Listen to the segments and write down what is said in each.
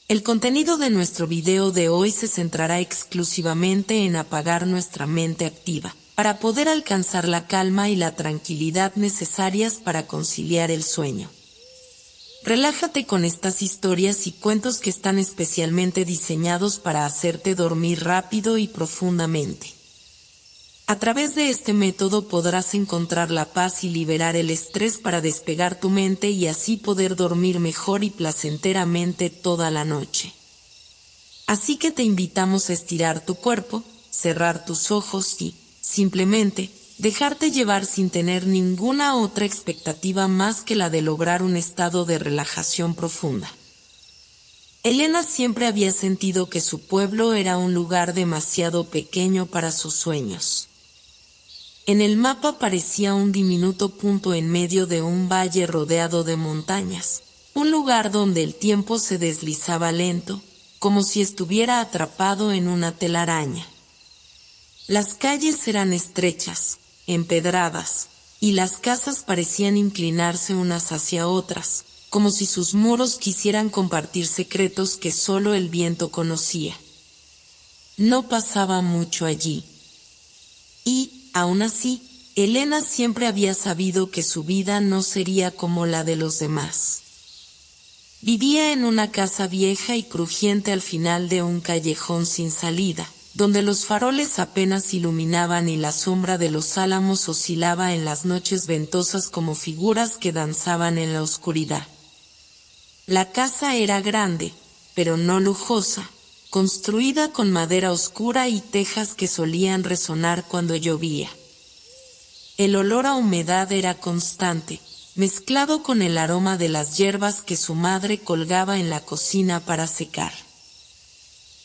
El contenido de nuestro video de hoy se centrará exclusivamente en apagar nuestra mente activa, para poder alcanzar la calma y la tranquilidad necesarias para conciliar el sueño. Relájate con estas historias y cuentos que están especialmente diseñados para hacerte dormir rápido y profundamente. A través de este método podrás encontrar la paz y liberar el estrés para despegar tu mente y así poder dormir mejor y placenteramente toda la noche. Así que te invitamos a estirar tu cuerpo, cerrar tus ojos y, simplemente, dejarte llevar sin tener ninguna otra expectativa más que la de lograr un estado de relajación profunda. Elena siempre había sentido que su pueblo era un lugar demasiado pequeño para sus sueños. En el mapa parecía un diminuto punto en medio de un valle rodeado de montañas, un lugar donde el tiempo se deslizaba lento, como si estuviera atrapado en una telaraña. Las calles eran estrechas, empedradas, y las casas parecían inclinarse unas hacia otras, como si sus muros quisieran compartir secretos que solo el viento conocía. No pasaba mucho allí. Y, aún así, Elena siempre había sabido que su vida no sería como la de los demás. Vivía en una casa vieja y crujiente al final de un callejón sin salida, donde los faroles apenas iluminaban y la sombra de los álamos oscilaba en las noches ventosas como figuras que danzaban en la oscuridad. La casa era grande, pero no lujosa, construida con madera oscura y tejas que solían resonar cuando llovía. El olor a humedad era constante, mezclado con el aroma de las hierbas que su madre colgaba en la cocina para secar.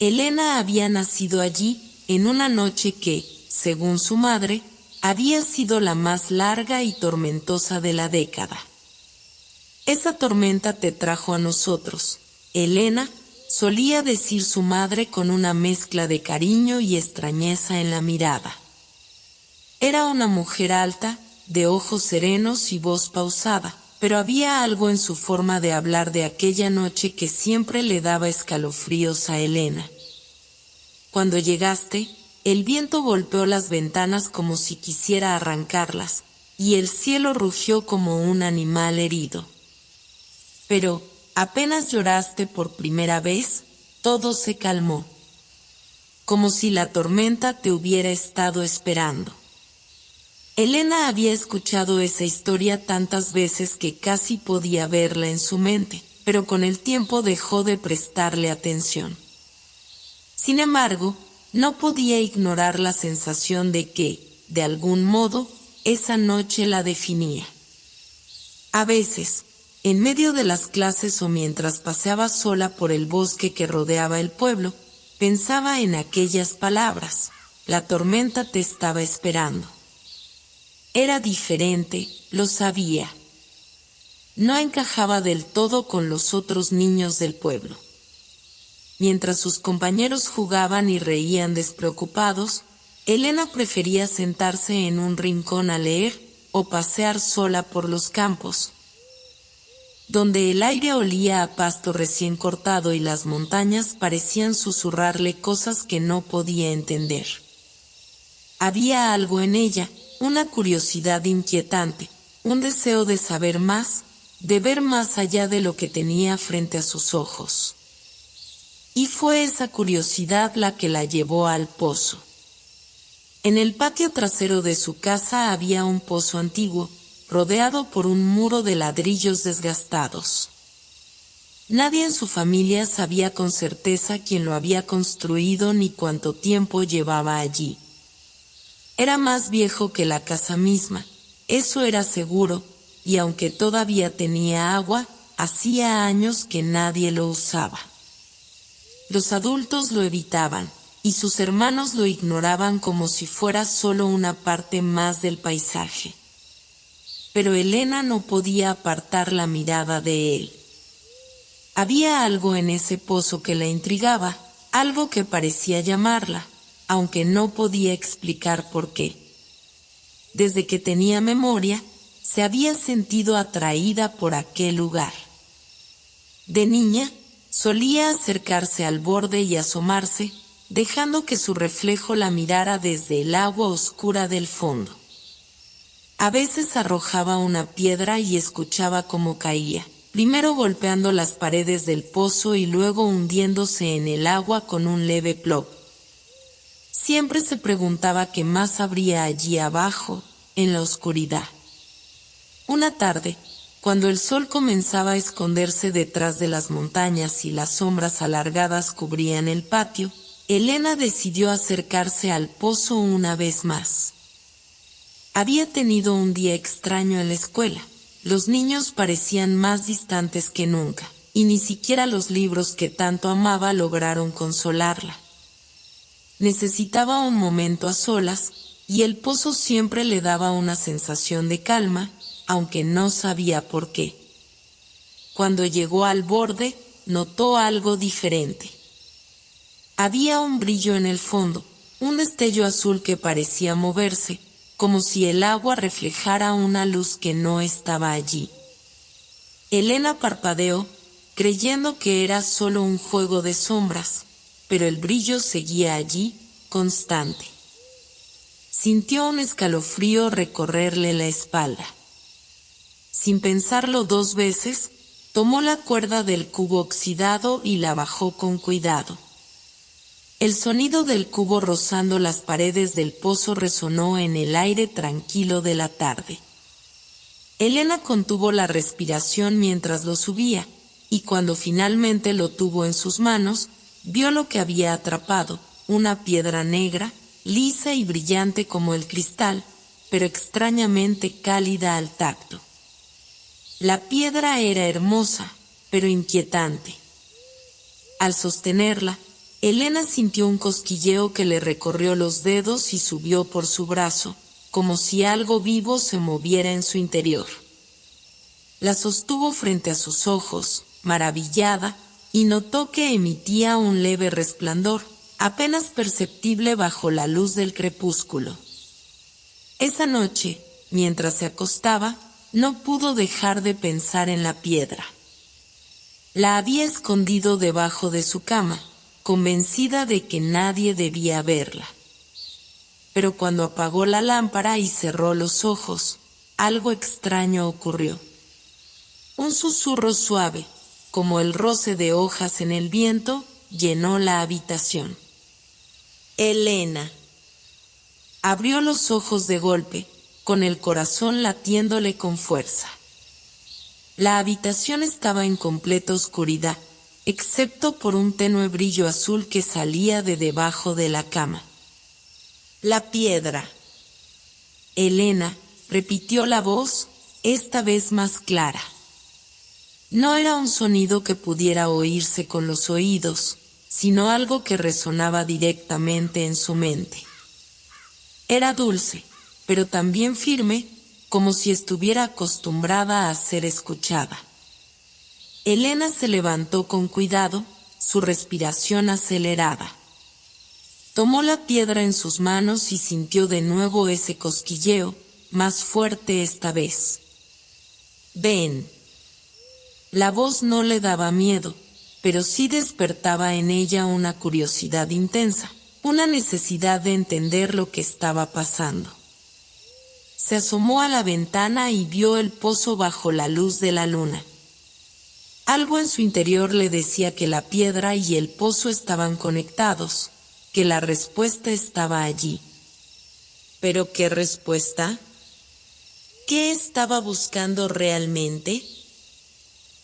Elena había nacido allí, en una noche que, según su madre, había sido la más larga y tormentosa de la década. Esa tormenta te trajo a nosotros, Elena, solía decir su madre con una mezcla de cariño y extrañeza en la mirada. Era una mujer alta, de ojos serenos y voz pausada, pero había algo en su forma de hablar de aquella noche que siempre le daba escalofríos a Elena. Cuando llegaste, el viento golpeó las ventanas como si quisiera arrancarlas, y el cielo rugió como un animal herido. Pero, apenas lloraste por primera vez, todo se calmó. Como si la tormenta te hubiera estado esperando. Elena había escuchado esa historia tantas veces que casi podía verla en su mente, pero con el tiempo dejó de prestarle atención. Sin embargo, no podía ignorar la sensación de que, de algún modo, esa noche la definía. A veces, en medio de las clases o mientras paseaba sola por el bosque que rodeaba el pueblo, pensaba en aquellas palabras: la tormenta te estaba esperando. Era diferente, lo sabía. No encajaba del todo con los otros niños del pueblo. Mientras sus compañeros jugaban y reían despreocupados, Elena prefería sentarse en un rincón a leer o pasear sola por los campos, donde el aire olía a pasto recién cortado y las montañas parecían susurrarle cosas que no podía entender. Había algo en ella, una curiosidad inquietante, un deseo de saber más, de ver más allá de lo que tenía frente a sus ojos. Y fue esa curiosidad la que la llevó al pozo. En el patio trasero de su casa había un pozo antiguo, rodeado por un muro de ladrillos desgastados. Nadie en su familia sabía con certeza quién lo había construido ni cuánto tiempo llevaba allí. Era más viejo que la casa misma, eso era seguro, y aunque todavía tenía agua, hacía años que nadie lo usaba. Los adultos lo evitaban, y sus hermanos lo ignoraban como si fuera solo una parte más del paisaje. Pero Elena no podía apartar la mirada de él. Había algo en ese pozo que la intrigaba, algo que parecía llamarla, aunque no podía explicar por qué. Desde que tenía memoria, se había sentido atraída por aquel lugar. De niña, Solía acercarse al borde y asomarse, dejando que su reflejo la mirara desde el agua oscura del fondo. A veces arrojaba una piedra y escuchaba cómo caía, primero golpeando las paredes del pozo y luego hundiéndose en el agua con un leve plop. Siempre se preguntaba qué más habría allí abajo, en la oscuridad. Una tarde, cuando el sol comenzaba a esconderse detrás de las montañas y las sombras alargadas cubrían el patio, Elena decidió acercarse al pozo una vez más. Había tenido un día extraño en la escuela. Los niños parecían más distantes que nunca, y ni siquiera los libros que tanto amaba lograron consolarla. Necesitaba un momento a solas, y el pozo siempre le daba una sensación de calma, aunque no sabía por qué. Cuando llegó al borde, notó algo diferente. Había un brillo en el fondo, un destello azul que parecía moverse, como si el agua reflejara una luz que no estaba allí. Elena parpadeó, creyendo que era solo un juego de sombras, pero el brillo seguía allí, constante. Sintió un escalofrío recorrerle la espalda. Sin pensarlo dos veces, tomó la cuerda del cubo oxidado y la bajó con cuidado. El sonido del cubo rozando las paredes del pozo resonó en el aire tranquilo de la tarde. Elena contuvo la respiración mientras lo subía, y cuando finalmente lo tuvo en sus manos, vio lo que había atrapado, una piedra negra, lisa y brillante como el cristal, pero extrañamente cálida al tacto. La piedra era hermosa, pero inquietante. Al sostenerla, Elena sintió un cosquilleo que le recorrió los dedos y subió por su brazo, como si algo vivo se moviera en su interior. La sostuvo frente a sus ojos, maravillada, y notó que emitía un leve resplandor, apenas perceptible bajo la luz del crepúsculo. Esa noche, mientras se acostaba, no pudo dejar de pensar en la piedra. La había escondido debajo de su cama, convencida de que nadie debía verla. Pero cuando apagó la lámpara y cerró los ojos, algo extraño ocurrió. Un susurro suave, como el roce de hojas en el viento, llenó la habitación. Elena. Abrió los ojos de golpe, con el corazón latiéndole con fuerza. La habitación estaba en completa oscuridad, excepto por un tenue brillo azul que salía de debajo de la cama. La piedra. Elena, repitió la voz, esta vez más clara. No era un sonido que pudiera oírse con los oídos, sino algo que resonaba directamente en su mente. Era dulce, pero también firme, como si estuviera acostumbrada a ser escuchada. Elena se levantó con cuidado, su respiración acelerada. Tomó la piedra en sus manos y sintió de nuevo ese cosquilleo, más fuerte esta vez. «Ven». La voz no le daba miedo, pero sí despertaba en ella una curiosidad intensa, una necesidad de entender lo que estaba pasando. Se asomó a la ventana y vio el pozo bajo la luz de la luna. Algo en su interior le decía que la piedra y el pozo estaban conectados, que la respuesta estaba allí. ¿Pero qué respuesta? ¿Qué estaba buscando realmente?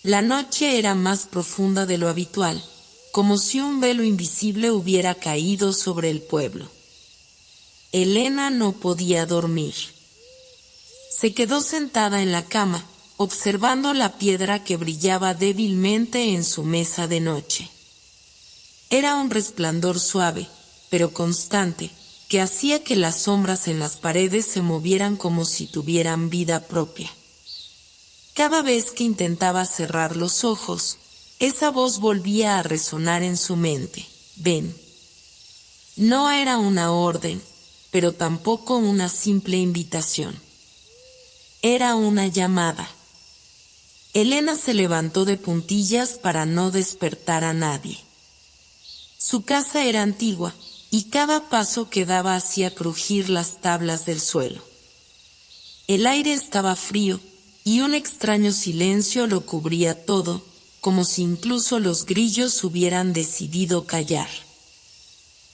La noche era más profunda de lo habitual, como si un velo invisible hubiera caído sobre el pueblo. Elena no podía dormir. Se quedó sentada en la cama, observando la piedra que brillaba débilmente en su mesa de noche. Era un resplandor suave, pero constante, que hacía que las sombras en las paredes se movieran como si tuvieran vida propia. Cada vez que intentaba cerrar los ojos, esa voz volvía a resonar en su mente. «Ven». No era una orden, pero tampoco una simple invitación. Era una llamada. Elena se levantó de puntillas para no despertar a nadie. Su casa era antigua, y cada paso que daba hacía crujir las tablas del suelo. El aire estaba frío, y un extraño silencio lo cubría todo, como si incluso los grillos hubieran decidido callar.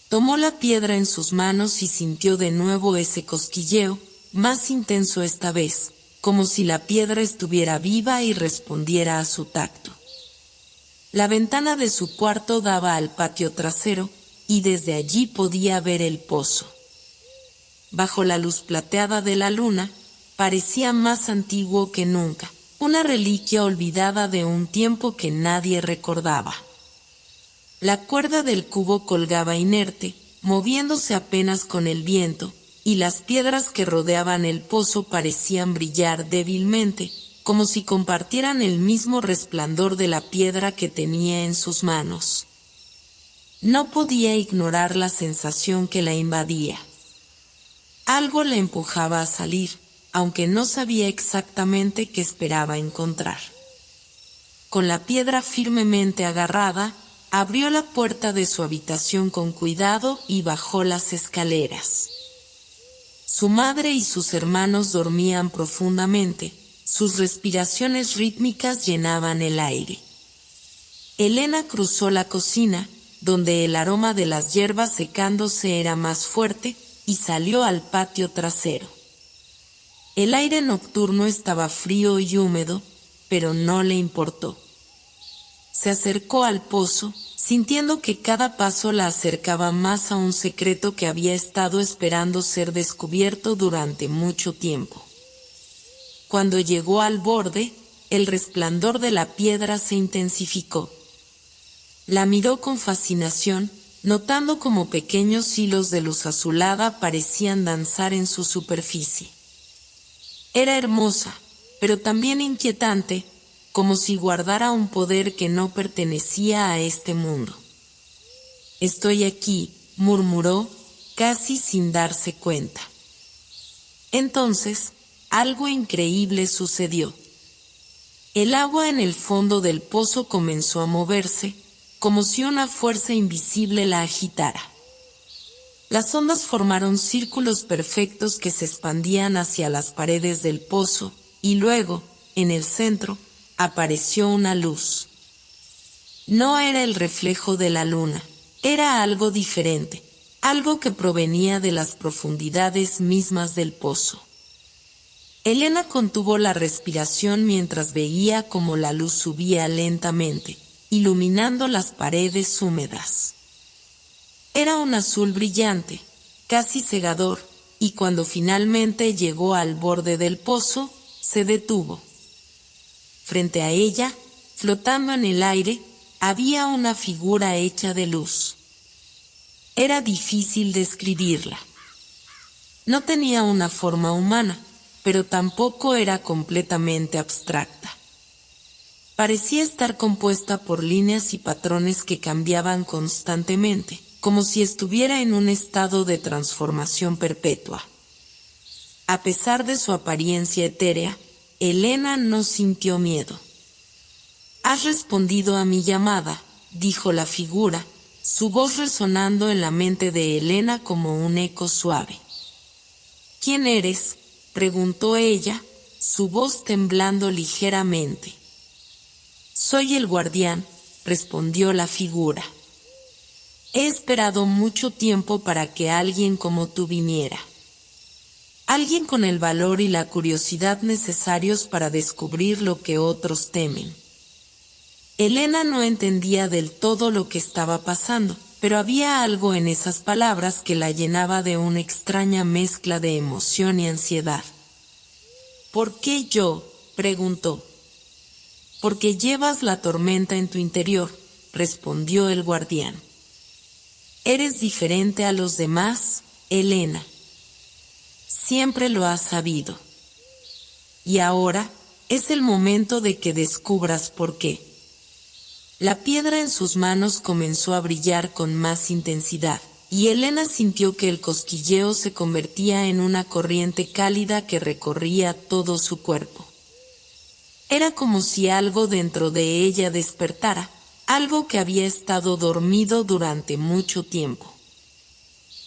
Tomó la piedra en sus manos y sintió de nuevo ese cosquilleo, más intenso esta vez, como si la piedra estuviera viva y respondiera a su tacto. La ventana de su cuarto daba al patio trasero, y desde allí podía ver el pozo. Bajo la luz plateada de la luna, parecía más antiguo que nunca, una reliquia olvidada de un tiempo que nadie recordaba. La cuerda del cubo colgaba inerte, moviéndose apenas con el viento, y las piedras que rodeaban el pozo parecían brillar débilmente, como si compartieran el mismo resplandor de la piedra que tenía en sus manos. No podía ignorar la sensación que la invadía. Algo la empujaba a salir, aunque no sabía exactamente qué esperaba encontrar. Con la piedra firmemente agarrada, abrió la puerta de su habitación con cuidado y bajó las escaleras. Su madre y sus hermanos dormían profundamente, sus respiraciones rítmicas llenaban el aire. Elena cruzó la cocina, donde el aroma de las hierbas secándose era más fuerte, y salió al patio trasero. El aire nocturno estaba frío y húmedo, pero no le importó. Se acercó al pozo, sintiendo que cada paso la acercaba más a un secreto que había estado esperando ser descubierto durante mucho tiempo. Cuando llegó al borde, el resplandor de la piedra se intensificó. La miró con fascinación, notando cómo pequeños hilos de luz azulada parecían danzar en su superficie. Era hermosa, pero también inquietante, como si guardara un poder que no pertenecía a este mundo. «Estoy aquí», murmuró, casi sin darse cuenta. Entonces, algo increíble sucedió. El agua en el fondo del pozo comenzó a moverse, como si una fuerza invisible la agitara. Las ondas formaron círculos perfectos que se expandían hacia las paredes del pozo, y luego, en el centro, apareció una luz. No era el reflejo de la luna, era algo diferente, algo que provenía de las profundidades mismas del pozo. Elena contuvo la respiración mientras veía cómo la luz subía lentamente, iluminando las paredes húmedas. Era un azul brillante, casi cegador, y cuando finalmente llegó al borde del pozo, se detuvo. Frente a ella, flotando en el aire, había una figura hecha de luz. Era difícil describirla. No tenía una forma humana, pero tampoco era completamente abstracta. Parecía estar compuesta por líneas y patrones que cambiaban constantemente, como si estuviera en un estado de transformación perpetua. A pesar de su apariencia etérea, Elena no sintió miedo. «Has respondido a mi llamada», dijo la figura, su voz resonando en la mente de Elena como un eco suave. «¿Quién eres?», preguntó ella, su voz temblando ligeramente. «Soy el guardián», respondió la figura. «He esperado mucho tiempo para que alguien como tú viniera. Alguien con el valor y la curiosidad necesarios para descubrir lo que otros temen». Elena no entendía del todo lo que estaba pasando, pero había algo en esas palabras que la llenaba de una extraña mezcla de emoción y ansiedad. «¿Por qué yo?», preguntó. «Porque llevas la tormenta en tu interior», respondió el guardián. «Eres diferente a los demás, Elena. Siempre lo has sabido. Y ahora es el momento de que descubras por qué». La piedra en sus manos comenzó a brillar con más intensidad, y Elena sintió que el cosquilleo se convertía en una corriente cálida que recorría todo su cuerpo. Era como si algo dentro de ella despertara, algo que había estado dormido durante mucho tiempo.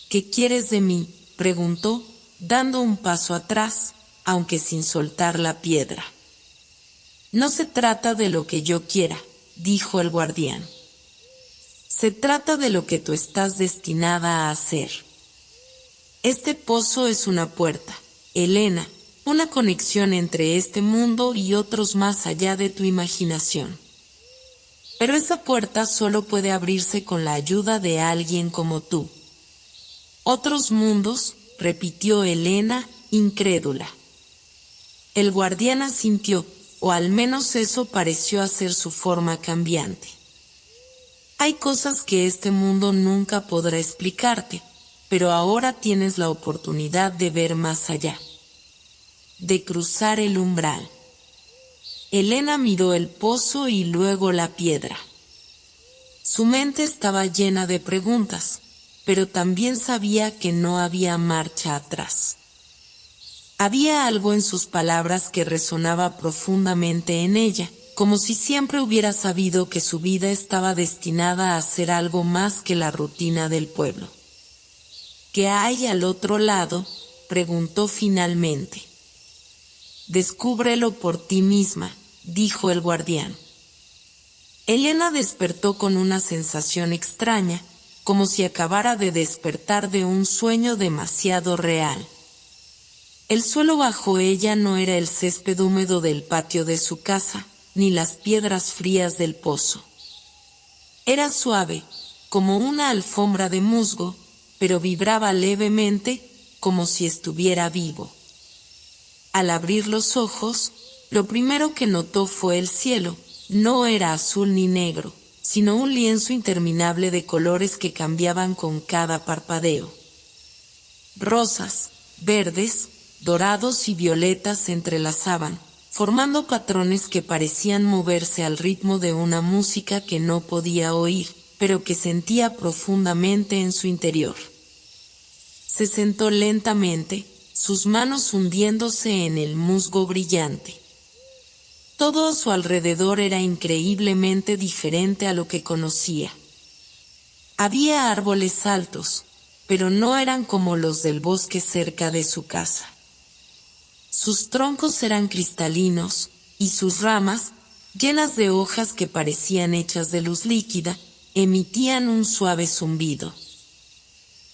¿Qué quieres de mí?, preguntó, dando un paso atrás, aunque sin soltar la piedra. No se trata de lo que yo quiera, dijo el guardián. Se trata de lo que tú estás destinada a hacer. Este pozo es una puerta, Elena, una conexión entre este mundo y otros más allá de tu imaginación. Pero esa puerta solo puede abrirse con la ayuda de alguien como tú. Otros mundos, repitió Elena, incrédula. El guardián asintió, o al menos eso pareció hacer su forma cambiante. Hay cosas que este mundo nunca podrá explicarte, pero ahora tienes la oportunidad de ver más allá. De cruzar el umbral. Elena miró el pozo y luego la piedra. Su mente estaba llena de preguntas, pero también sabía que no había marcha atrás. Había algo en sus palabras que resonaba profundamente en ella, como si siempre hubiera sabido que su vida estaba destinada a ser algo más que la rutina del pueblo. ¿Qué hay al otro lado?, preguntó finalmente. Descúbrelo por ti misma, dijo el guardián. Elena despertó con una sensación extraña, como si acabara de despertar de un sueño demasiado real. El suelo bajo ella no era el césped húmedo del patio de su casa, ni las piedras frías del pozo. Era suave, como una alfombra de musgo, pero vibraba levemente, como si estuviera vivo. Al abrir los ojos, lo primero que notó fue el cielo. No era azul ni negro, sino un lienzo interminable de colores que cambiaban con cada parpadeo. Rosas, verdes, dorados y violetas se entrelazaban, formando patrones que parecían moverse al ritmo de una música que no podía oír, pero que sentía profundamente en su interior. Se sentó lentamente, sus manos hundiéndose en el musgo brillante. Todo a su alrededor era increíblemente diferente a lo que conocía. Había árboles altos, pero no eran como los del bosque cerca de su casa. Sus troncos eran cristalinos, y sus ramas, llenas de hojas que parecían hechas de luz líquida, emitían un suave zumbido.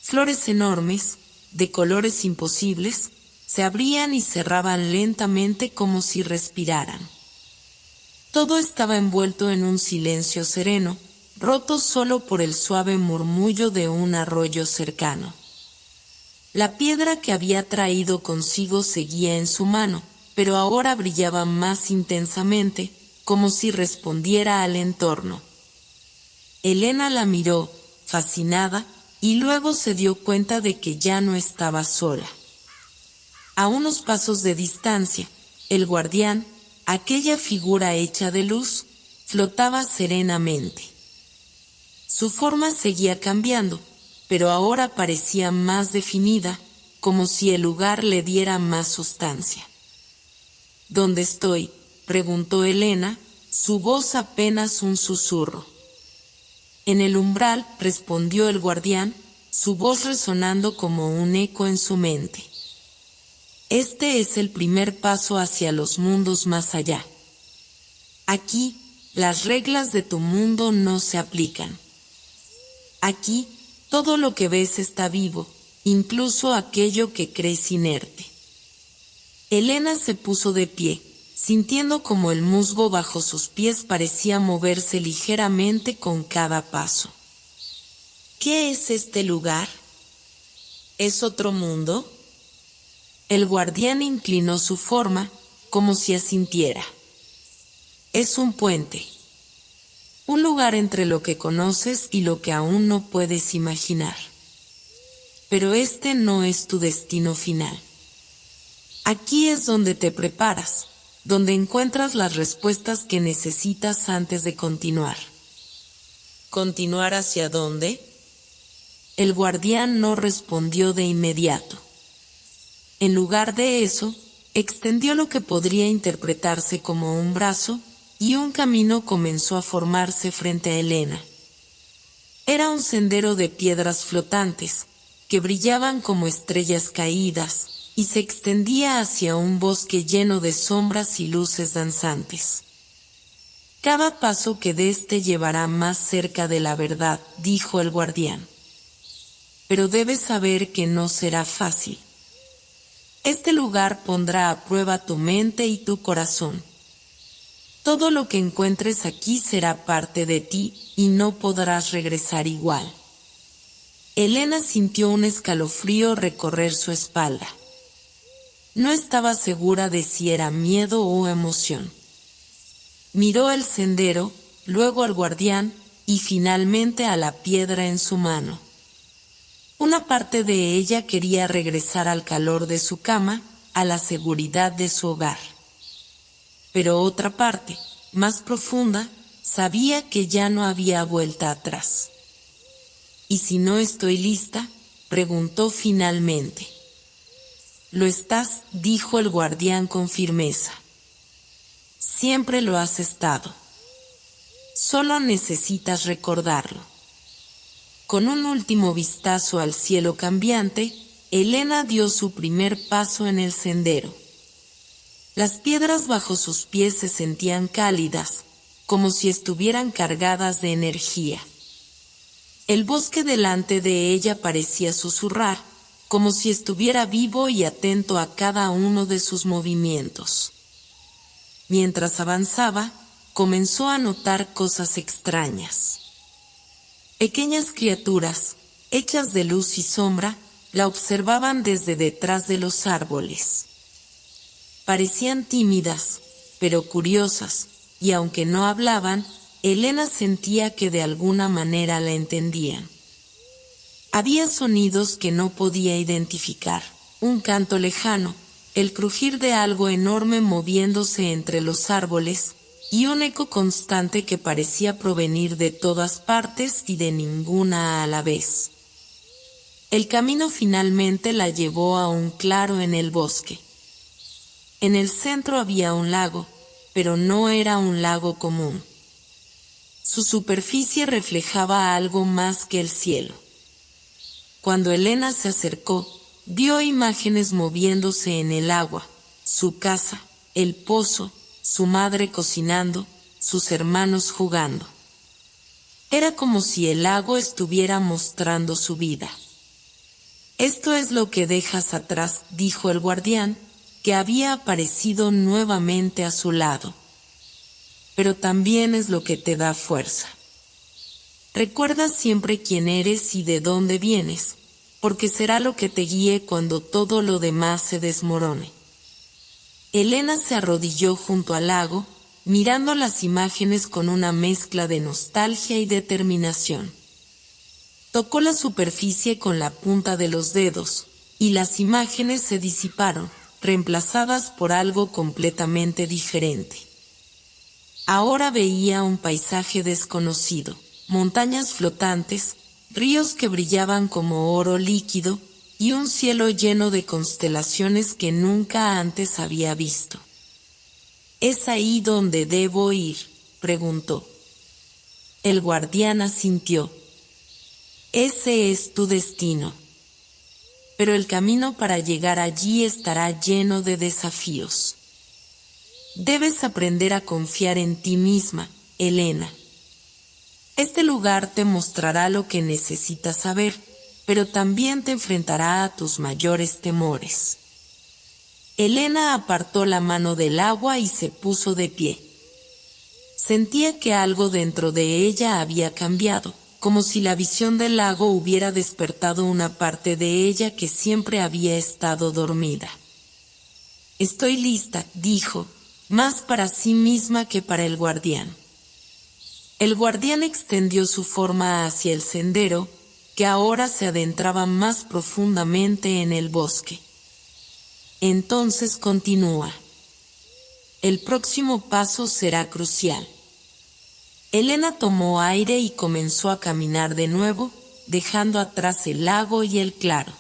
Flores enormes, de colores imposibles, se abrían y cerraban lentamente como si respiraran. Todo estaba envuelto en un silencio sereno, roto solo por el suave murmullo de un arroyo cercano. La piedra que había traído consigo seguía en su mano, pero ahora brillaba más intensamente, como si respondiera al entorno. Elena la miró, fascinada, y luego se dio cuenta de que ya no estaba sola. A unos pasos de distancia, el guardián, aquella figura hecha de luz, flotaba serenamente. Su forma seguía cambiando, pero ahora parecía más definida, como si el lugar le diera más sustancia. ¿Dónde estoy?, preguntó Elena, su voz apenas un susurro. En el umbral, respondió el guardián, su voz resonando como un eco en su mente. Este es el primer paso hacia los mundos más allá. Aquí, las reglas de tu mundo no se aplican. Aquí, todo lo que ves está vivo, incluso aquello que crees inerte. Elena se puso de pie, sintiendo como el musgo bajo sus pies parecía moverse ligeramente con cada paso. ¿Qué es este lugar? ¿Es otro mundo? El guardián inclinó su forma, como si asintiera. Es un puente. Un lugar entre lo que conoces y lo que aún no puedes imaginar. Pero este no es tu destino final. Aquí es donde te preparas, donde encuentras las respuestas que necesitas antes de continuar. ¿Continuar hacia dónde? El guardián no respondió de inmediato. En lugar de eso, Extendió lo que podría interpretarse como un brazo, y un camino comenzó a formarse frente a Elena. Era un sendero de piedras flotantes, que brillaban como estrellas caídas, y se extendía hacia un bosque lleno de sombras y luces danzantes. Cada paso que des te llevará más cerca de la verdad, dijo el guardián. Pero debes saber que no será fácil. Este lugar pondrá a prueba tu mente y tu corazón. Todo lo que encuentres aquí será parte de ti, y no podrás regresar igual. Elena sintió un escalofrío recorrer su espalda. No estaba segura de si era miedo o emoción. Miró el sendero, luego al guardián, y finalmente a la piedra en su mano. Una parte de ella quería regresar al calor de su cama, a la seguridad de su hogar. Pero otra parte, más profunda, sabía que ya no había vuelta atrás. ¿Y si no estoy lista?, preguntó finalmente. Lo estás, dijo el guardián con firmeza. Siempre lo has estado. Solo necesitas recordarlo. Con un último vistazo al cielo cambiante, Elena dio su primer paso en el sendero. Las piedras bajo sus pies se sentían cálidas, como si estuvieran cargadas de energía. El bosque delante de ella parecía susurrar, como si estuviera vivo y atento a cada uno de sus movimientos. Mientras avanzaba, comenzó a notar cosas extrañas. Pequeñas criaturas, hechas de luz y sombra, la observaban desde detrás de los árboles. Parecían tímidas, pero curiosas, y aunque no hablaban, Elena sentía que de alguna manera la entendían. Había sonidos que no podía identificar, un canto lejano, el crujir de algo enorme moviéndose entre los árboles, y un eco constante que parecía provenir de todas partes y de ninguna a la vez. El camino finalmente la llevó a un claro en el bosque. En el centro había un lago, pero no era un lago común. Su superficie reflejaba algo más que el cielo. Cuando Elena se acercó, vio imágenes moviéndose en el agua, su casa, el pozo, su madre cocinando, sus hermanos jugando. Era como si el lago estuviera mostrando su vida. Esto es lo que dejas atrás, dijo el guardián, que había aparecido nuevamente a su lado. Pero también es lo que te da fuerza. Recuerda siempre quién eres y de dónde vienes, porque será lo que te guíe cuando todo lo demás se desmorone. Elena se arrodilló junto al lago, mirando las imágenes con una mezcla de nostalgia y determinación. Tocó la superficie con la punta de los dedos, y las imágenes se disiparon, reemplazadas por algo completamente diferente. Ahora veía un paisaje desconocido, montañas flotantes, ríos que brillaban como oro líquido, y un cielo lleno de constelaciones que nunca antes había visto. ¿Es ahí donde debo ir?, preguntó. El guardián asintió. Ese es tu destino. Pero el camino para llegar allí estará lleno de desafíos. Debes aprender a confiar en ti misma, Elena. Este lugar te mostrará lo que necesitas saber, pero también te enfrentará a tus mayores temores. Elena apartó la mano del agua y se puso de pie. Sentía que algo dentro de ella había cambiado, como si la visión del lago hubiera despertado una parte de ella que siempre había estado dormida. Estoy lista, dijo, más para sí misma que para el guardián. El guardián extendió su forma hacia el sendero, que ahora se adentraba más profundamente en el bosque. Entonces continúa. El próximo paso será crucial. Elena tomó aire y comenzó a caminar de nuevo, dejando atrás el lago y el claro.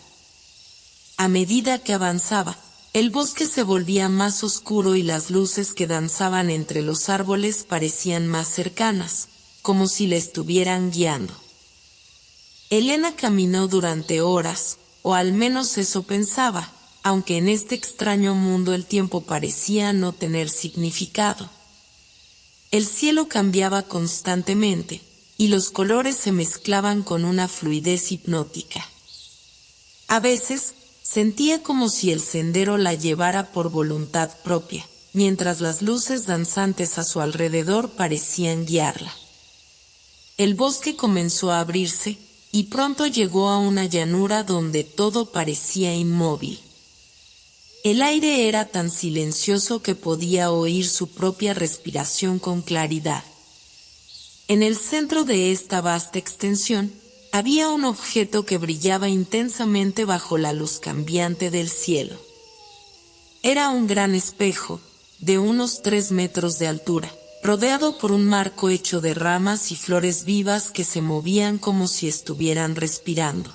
A medida que avanzaba, El bosque se volvía más oscuro y las luces que danzaban entre los árboles parecían más cercanas, como si le estuvieran guiando. Elena caminó durante horas, o al menos eso pensaba, aunque en este extraño mundo el tiempo parecía no tener significado. El cielo cambiaba constantemente, y los colores se mezclaban con una fluidez hipnótica. A veces, sentía como si el sendero la llevara por voluntad propia, mientras las luces danzantes a su alrededor parecían guiarla. El bosque comenzó a abrirse, y pronto llegó a una llanura donde todo parecía inmóvil. El aire era tan silencioso que podía oír su propia respiración con claridad. En el centro de esta vasta extensión, había un objeto que brillaba intensamente bajo la luz cambiante del cielo. Era un gran espejo, de unos 3 metros de altura, rodeado por un marco hecho de ramas y flores vivas que se movían como si estuvieran respirando.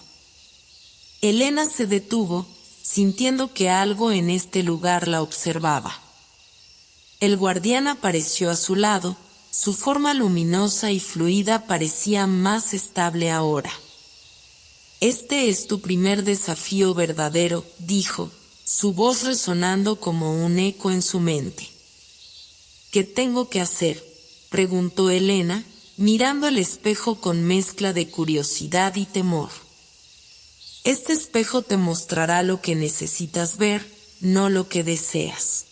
Elena se detuvo, sintiendo que algo en este lugar la observaba. El guardián apareció a su lado, su forma luminosa y fluida parecía más estable ahora. «Este es tu primer desafío verdadero», dijo, su voz resonando como un eco en su mente. «¿Qué tengo que hacer?», preguntó Elena, mirando el espejo con mezcla de curiosidad y temor. «Este espejo te mostrará lo que necesitas ver, no lo que deseas.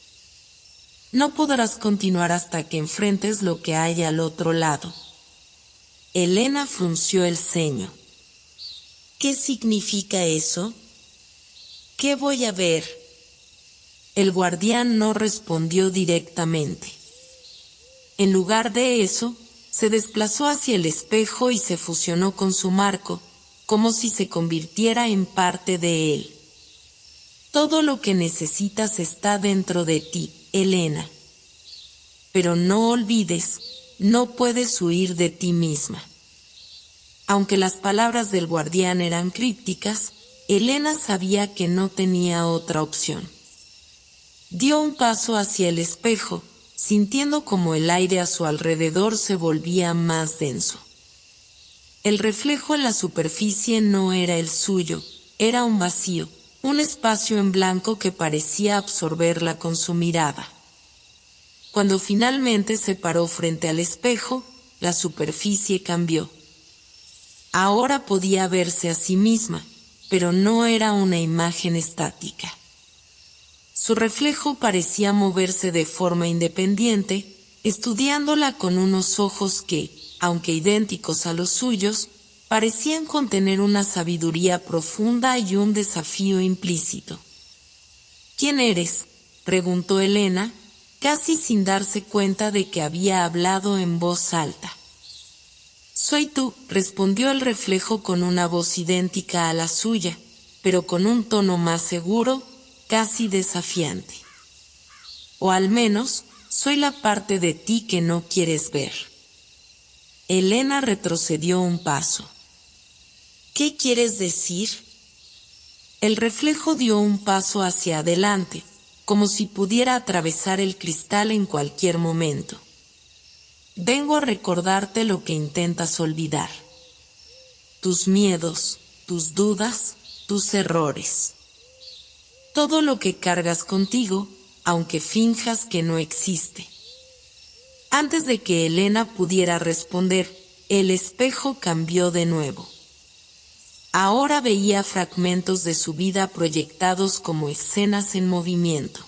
No podrás continuar hasta que enfrentes lo que hay al otro lado». Elena frunció el ceño. «¿Qué significa eso? ¿Qué voy a ver?». El guardián no respondió directamente. En lugar de eso, se desplazó hacia el espejo y se fusionó con su marco, como si se convirtiera en parte de él. «Todo lo que necesitas está dentro de ti, Elena. Pero no olvides, no puedes huir de ti misma». Aunque las palabras del guardián eran crípticas, Elena sabía que no tenía otra opción. Dio un paso hacia el espejo, sintiendo como el aire a su alrededor se volvía más denso. El reflejo en la superficie no era el suyo, era un vacío, un espacio en blanco que parecía absorberla con su mirada. Cuando finalmente se paró frente al espejo, la superficie cambió. Ahora podía verse a sí misma, pero no era una imagen estática. Su reflejo parecía moverse de forma independiente, estudiándola con unos ojos que, aunque idénticos a los suyos, parecían contener una sabiduría profunda y un desafío implícito. «¿Quién eres?», preguntó Elena, casi sin darse cuenta de que había hablado en voz alta. «Soy tú», respondió el reflejo con una voz idéntica a la suya, pero con un tono más seguro, casi desafiante. «O al menos, soy la parte de ti que no quieres ver». Elena retrocedió un paso. «¿Qué quieres decir?». El reflejo dio un paso hacia adelante, como si pudiera atravesar el cristal en cualquier momento. «Vengo a recordarte lo que intentas olvidar. Tus miedos, tus dudas, tus errores. Todo lo que cargas contigo, aunque finjas que no existe». Antes de que Elena pudiera responder, el espejo cambió de nuevo. Ahora veía fragmentos de su vida proyectados como escenas en movimiento.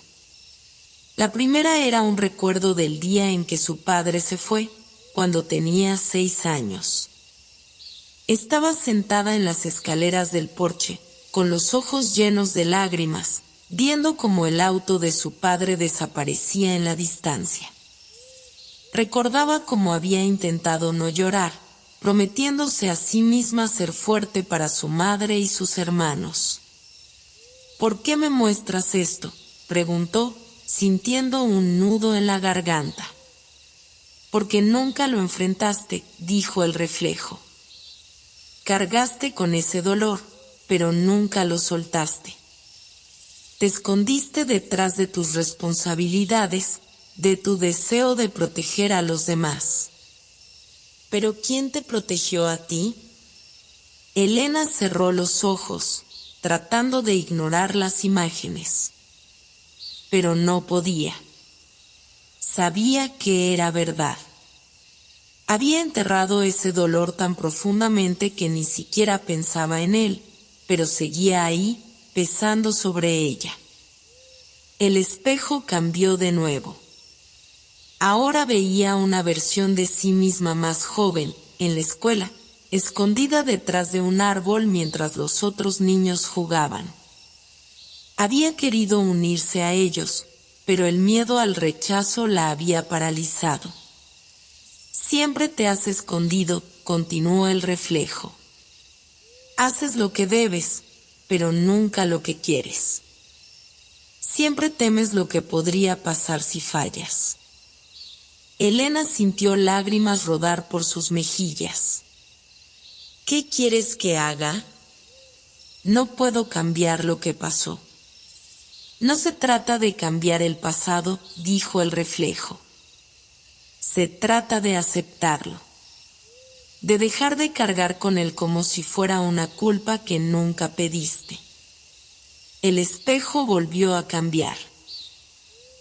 La primera era un recuerdo del día en que su padre se fue, cuando tenía 6 años. Estaba sentada en las escaleras del porche, con los ojos llenos de lágrimas, viendo cómo el auto de su padre desaparecía en la distancia. Recordaba cómo había intentado no llorar, prometiéndose a sí misma ser fuerte para su madre y sus hermanos. «¿Por qué me muestras esto?», preguntó, sintiendo un nudo en la garganta. «Porque nunca lo enfrentaste», dijo el reflejo. «Cargaste con ese dolor, pero nunca lo soltaste. Te escondiste detrás de tus responsabilidades, de tu deseo de proteger a los demás. ¿Pero quién te protegió a ti? Elena cerró los ojos, tratando de ignorar las imágenes. Pero no podía. Sabía que era verdad. Había enterrado ese dolor tan profundamente que ni siquiera pensaba en él, pero seguía ahí, pesando sobre ella. El espejo cambió de nuevo. Ahora veía una versión de sí misma más joven, en la escuela, escondida detrás de un árbol mientras los otros niños jugaban. Había querido unirse a ellos, pero el miedo al rechazo la había paralizado. Siempre te has escondido, continuó el reflejo. Haces lo que debes, pero nunca lo que quieres. Siempre temes lo que podría pasar si fallas. Elena sintió lágrimas rodar por sus mejillas. ¿Qué quieres que haga? No puedo cambiar lo que pasó. No se trata de cambiar el pasado, dijo el reflejo. Se trata de aceptarlo. De dejar de cargar con él como si fuera una culpa que nunca pediste. El espejo volvió a cambiar.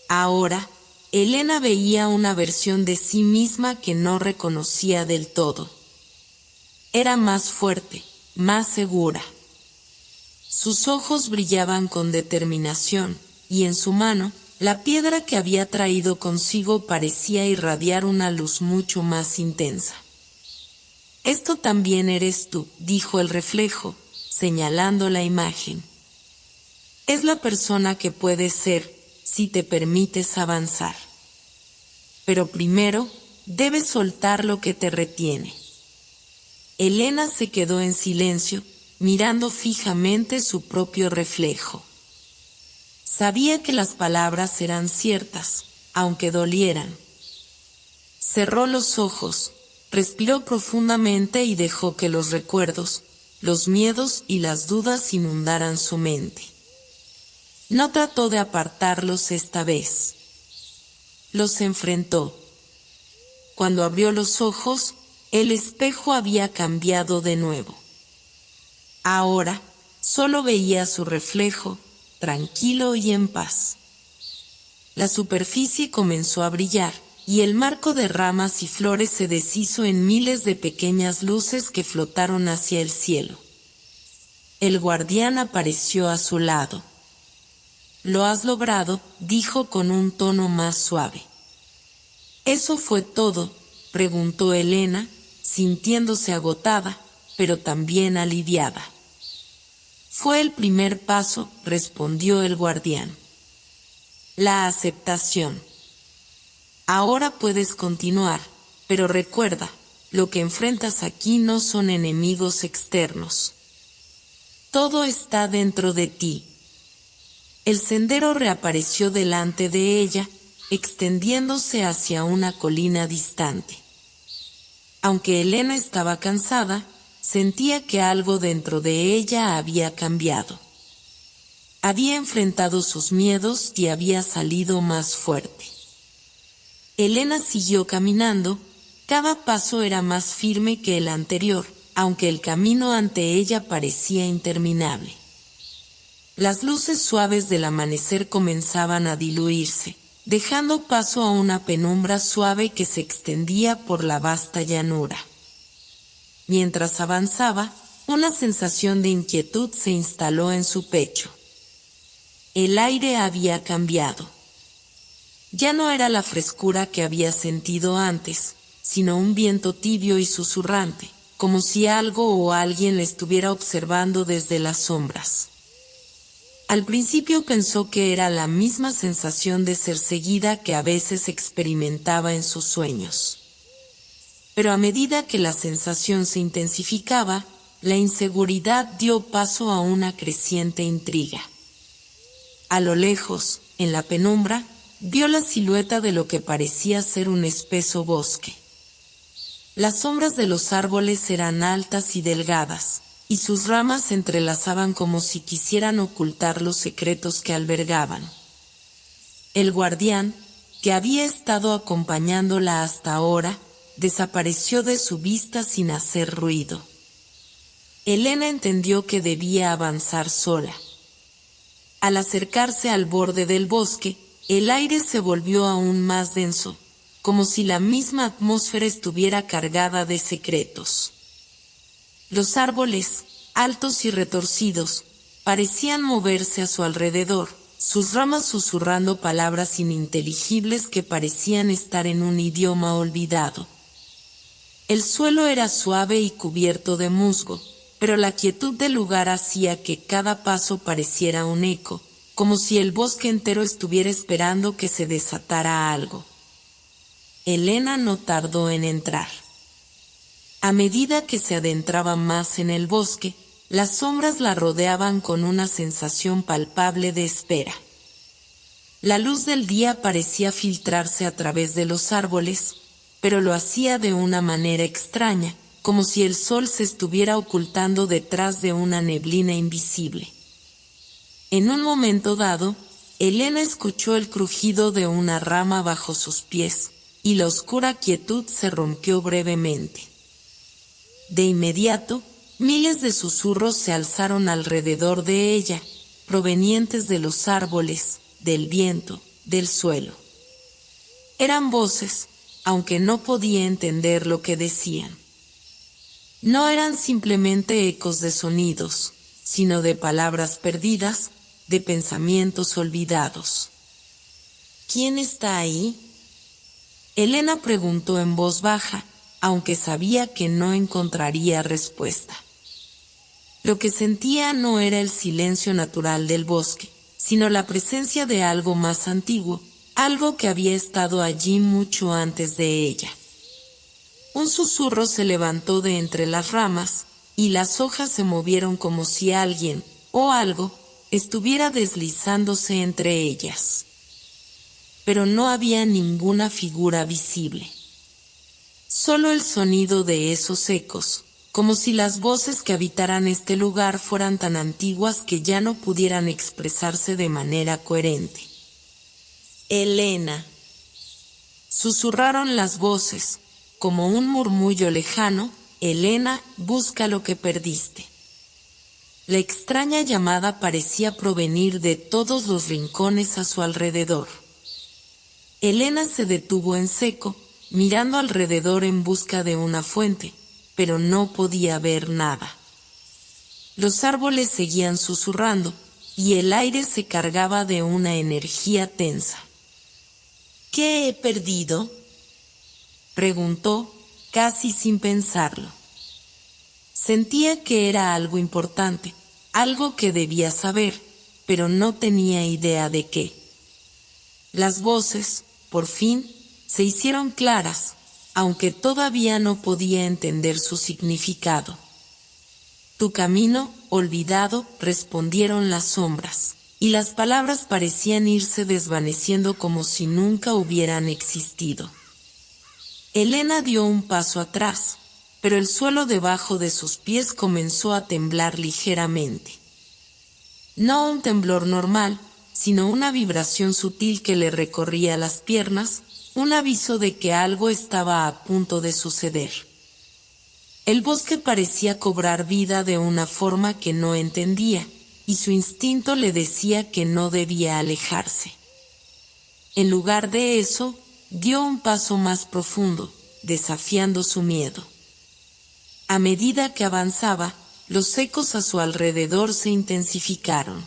Ahora, Elena veía una versión de sí misma que no reconocía del todo. Era más fuerte, más segura. Sus ojos brillaban con determinación, y en su mano, la piedra que había traído consigo parecía irradiar una luz mucho más intensa. Esto también eres tú, dijo el reflejo, señalando la imagen. Es la persona que puedes ser, si te permites avanzar. Pero primero, debes soltar lo que te retiene. Elena se quedó en silencio, mirando fijamente su propio reflejo. Sabía que las palabras eran ciertas, aunque dolieran. Cerró los ojos, respiró profundamente y dejó que los recuerdos, los miedos y las dudas inundaran su mente. No trató de apartarlos esta vez. Los enfrentó. Cuando abrió los ojos, el espejo había cambiado de nuevo. Ahora, solo veía su reflejo, tranquilo y en paz. La superficie comenzó a brillar, y el marco de ramas y flores se deshizo en miles de pequeñas luces que flotaron hacia el cielo. El guardián apareció a su lado. «Lo has logrado», dijo con un tono más suave. «¿Eso fue todo?», preguntó Elena, sintiéndose agotada, pero también aliviada. «Fue el primer paso», respondió el guardián. «La aceptación. Ahora puedes continuar, pero recuerda, lo que enfrentas aquí no son enemigos externos. Todo está dentro de ti». El sendero reapareció delante de ella, extendiéndose hacia una colina distante. Aunque Elena estaba cansada, sentía que algo dentro de ella había cambiado. Había enfrentado sus miedos y había salido más fuerte. Elena siguió caminando, cada paso era más firme que el anterior, aunque el camino ante ella parecía interminable. Las luces suaves del amanecer comenzaban a diluirse, dejando paso a una penumbra suave que se extendía por la vasta llanura. Mientras avanzaba, una sensación de inquietud se instaló en su pecho. El aire había cambiado. Ya no era la frescura que había sentido antes, sino un viento tibio y susurrante, como si algo o alguien le estuviera observando desde las sombras. Al principio pensó que era la misma sensación de ser seguida que a veces experimentaba en sus sueños. Pero a medida que la sensación se intensificaba, la inseguridad dio paso a una creciente intriga. A lo lejos, en la penumbra, vio la silueta de lo que parecía ser un espeso bosque. Las sombras de los árboles eran altas y delgadas, y sus ramas se entrelazaban como si quisieran ocultar los secretos que albergaban. El guardián, que había estado acompañándola hasta ahora, desapareció de su vista sin hacer ruido. Elena entendió que debía avanzar sola. Al acercarse al borde del bosque, el aire se volvió aún más denso, como si la misma atmósfera estuviera cargada de secretos. Los árboles, altos y retorcidos, parecían moverse a su alrededor, sus ramas susurrando palabras ininteligibles que parecían estar en un idioma olvidado. El suelo era suave y cubierto de musgo, pero la quietud del lugar hacía que cada paso pareciera un eco, como si el bosque entero estuviera esperando que se desatara algo. Elena no tardó en entrar. A medida que se adentraba más en el bosque, las sombras la rodeaban con una sensación palpable de espera. La luz del día parecía filtrarse a través de los árboles, pero lo hacía de una manera extraña, como si el sol se estuviera ocultando detrás de una neblina invisible. En un momento dado, Elena escuchó el crujido de una rama bajo sus pies, y la oscura quietud se rompió brevemente. De inmediato, miles de susurros se alzaron alrededor de ella, provenientes de los árboles, del viento, del suelo. Eran voces, aunque no podía entender lo que decían. No eran simplemente ecos de sonidos, sino de palabras perdidas, de pensamientos olvidados. ¿Quién está ahí?, Elena preguntó en voz baja, aunque sabía que no encontraría respuesta. Lo que sentía no era el silencio natural del bosque, sino la presencia de algo más antiguo, algo que había estado allí mucho antes de ella. Un susurro se levantó de entre las ramas, y las hojas se movieron como si alguien, o algo, estuviera deslizándose entre ellas. Pero no había ninguna figura visible. Solo el sonido de esos ecos, como si las voces que habitaran este lugar fueran tan antiguas que ya no pudieran expresarse de manera coherente. Elena. Susurraron las voces, como un murmullo lejano. Elena, busca lo que perdiste. La extraña llamada parecía provenir de todos los rincones a su alrededor. Elena se detuvo en seco, mirando alrededor en busca de una fuente, pero no podía ver nada. Los árboles seguían susurrando, y el aire se cargaba de una energía tensa. ¿Qué he perdido?, preguntó, casi sin pensarlo. Sentía que era algo importante, algo que debía saber, pero no tenía idea de qué. Las voces, por fin, se hicieron claras, aunque todavía no podía entender su significado. Tu camino, olvidado, respondieron las sombras, y las palabras parecían irse desvaneciendo como si nunca hubieran existido. Elena dio un paso atrás, pero el suelo debajo de sus pies comenzó a temblar ligeramente. No un temblor normal, sino una vibración sutil que le recorría las piernas, un aviso de que algo estaba a punto de suceder. El bosque parecía cobrar vida de una forma que no entendía, y su instinto le decía que no debía alejarse. En lugar de eso, dio un paso más profundo, desafiando su miedo. A medida que avanzaba, los ecos a su alrededor se intensificaron.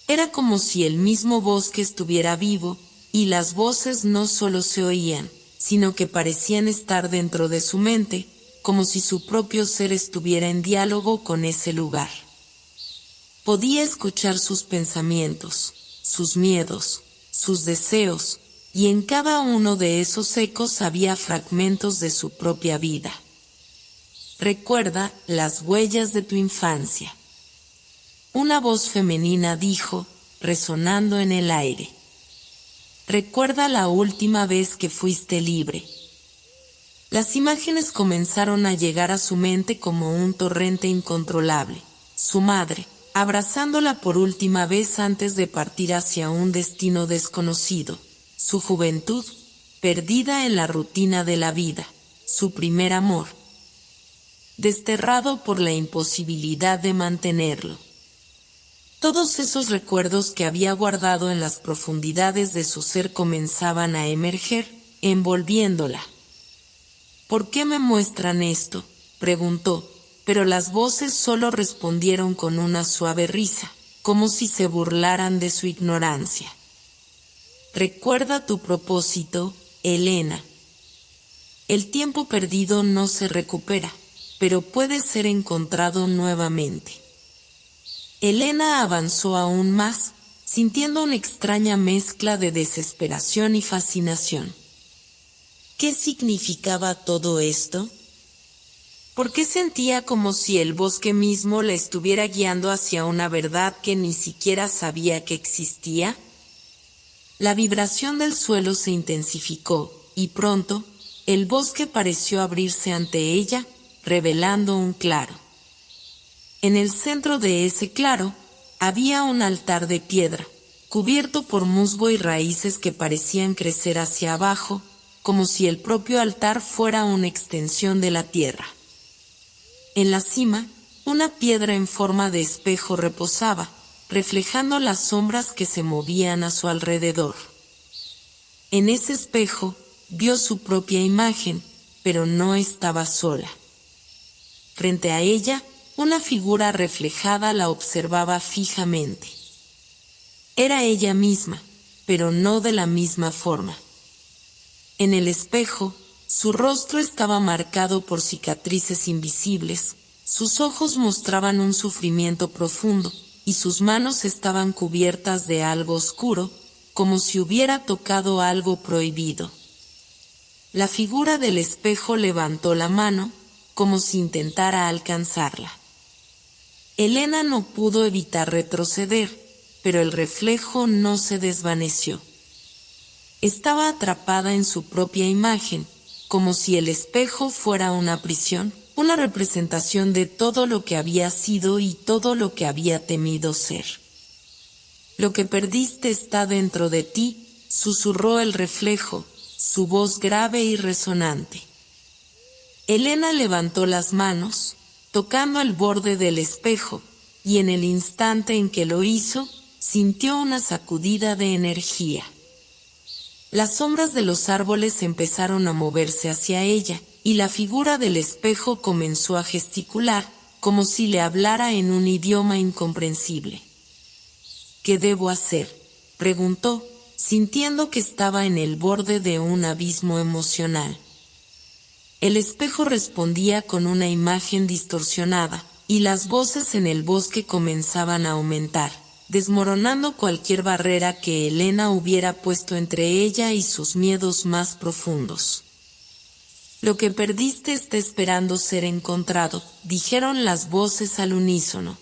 Era como si el mismo bosque estuviera vivo, y las voces no solo se oían, sino que parecían estar dentro de su mente, como si su propio ser estuviera en diálogo con ese lugar. Podía escuchar sus pensamientos, sus miedos, sus deseos, y en cada uno de esos ecos había fragmentos de su propia vida. Recuerda las huellas de tu infancia. Una voz femenina dijo, resonando en el aire. Recuerda la última vez que fuiste libre. Las imágenes comenzaron a llegar a su mente como un torrente incontrolable. Su madre, abrazándola por última vez antes de partir hacia un destino desconocido. Su juventud, perdida en la rutina de la vida. Su primer amor, desterrado por la imposibilidad de mantenerlo. Todos esos recuerdos que había guardado en las profundidades de su ser comenzaban a emerger, envolviéndola. ¿Por qué me muestran esto?, preguntó, pero las voces solo respondieron con una suave risa, como si se burlaran de su ignorancia. Recuerda tu propósito, Elena. El tiempo perdido no se recupera, pero puede ser encontrado nuevamente. Elena avanzó aún más, sintiendo una extraña mezcla de desesperación y fascinación. ¿Qué significaba todo esto? ¿Por qué sentía como si el bosque mismo la estuviera guiando hacia una verdad que ni siquiera sabía que existía? La vibración del suelo se intensificó, y pronto, el bosque pareció abrirse ante ella, revelando un claro. En el centro de ese claro, había un altar de piedra, cubierto por musgo y raíces que parecían crecer hacia abajo, como si el propio altar fuera una extensión de la tierra. En la cima, una piedra en forma de espejo reposaba, reflejando las sombras que se movían a su alrededor. En ese espejo, vio su propia imagen, pero no estaba sola. Frente a ella, una figura reflejada la observaba fijamente. Era ella misma, pero no de la misma forma. En el espejo, su rostro estaba marcado por cicatrices invisibles, sus ojos mostraban un sufrimiento profundo, y sus manos estaban cubiertas de algo oscuro, como si hubiera tocado algo prohibido. La figura del espejo levantó la mano, como si intentara alcanzarla. Elena no pudo evitar retroceder, pero el reflejo no se desvaneció. Estaba atrapada en su propia imagen, como si el espejo fuera una prisión, una representación de todo lo que había sido y todo lo que había temido ser. Lo que perdiste está dentro de ti, susurró el reflejo, su voz grave y resonante. Elena levantó las manos, tocando el borde del espejo, y en el instante en que lo hizo, sintió una sacudida de energía. Las sombras de los árboles empezaron a moverse hacia ella, y la figura del espejo comenzó a gesticular, como si le hablara en un idioma incomprensible. ¿Qué debo hacer?, preguntó, sintiendo que estaba en el borde de un abismo emocional. El espejo respondía con una imagen distorsionada, y las voces en el bosque comenzaban a aumentar, desmoronando cualquier barrera que Elena hubiera puesto entre ella y sus miedos más profundos. Lo que perdiste está esperando ser encontrado, dijeron las voces al unísono.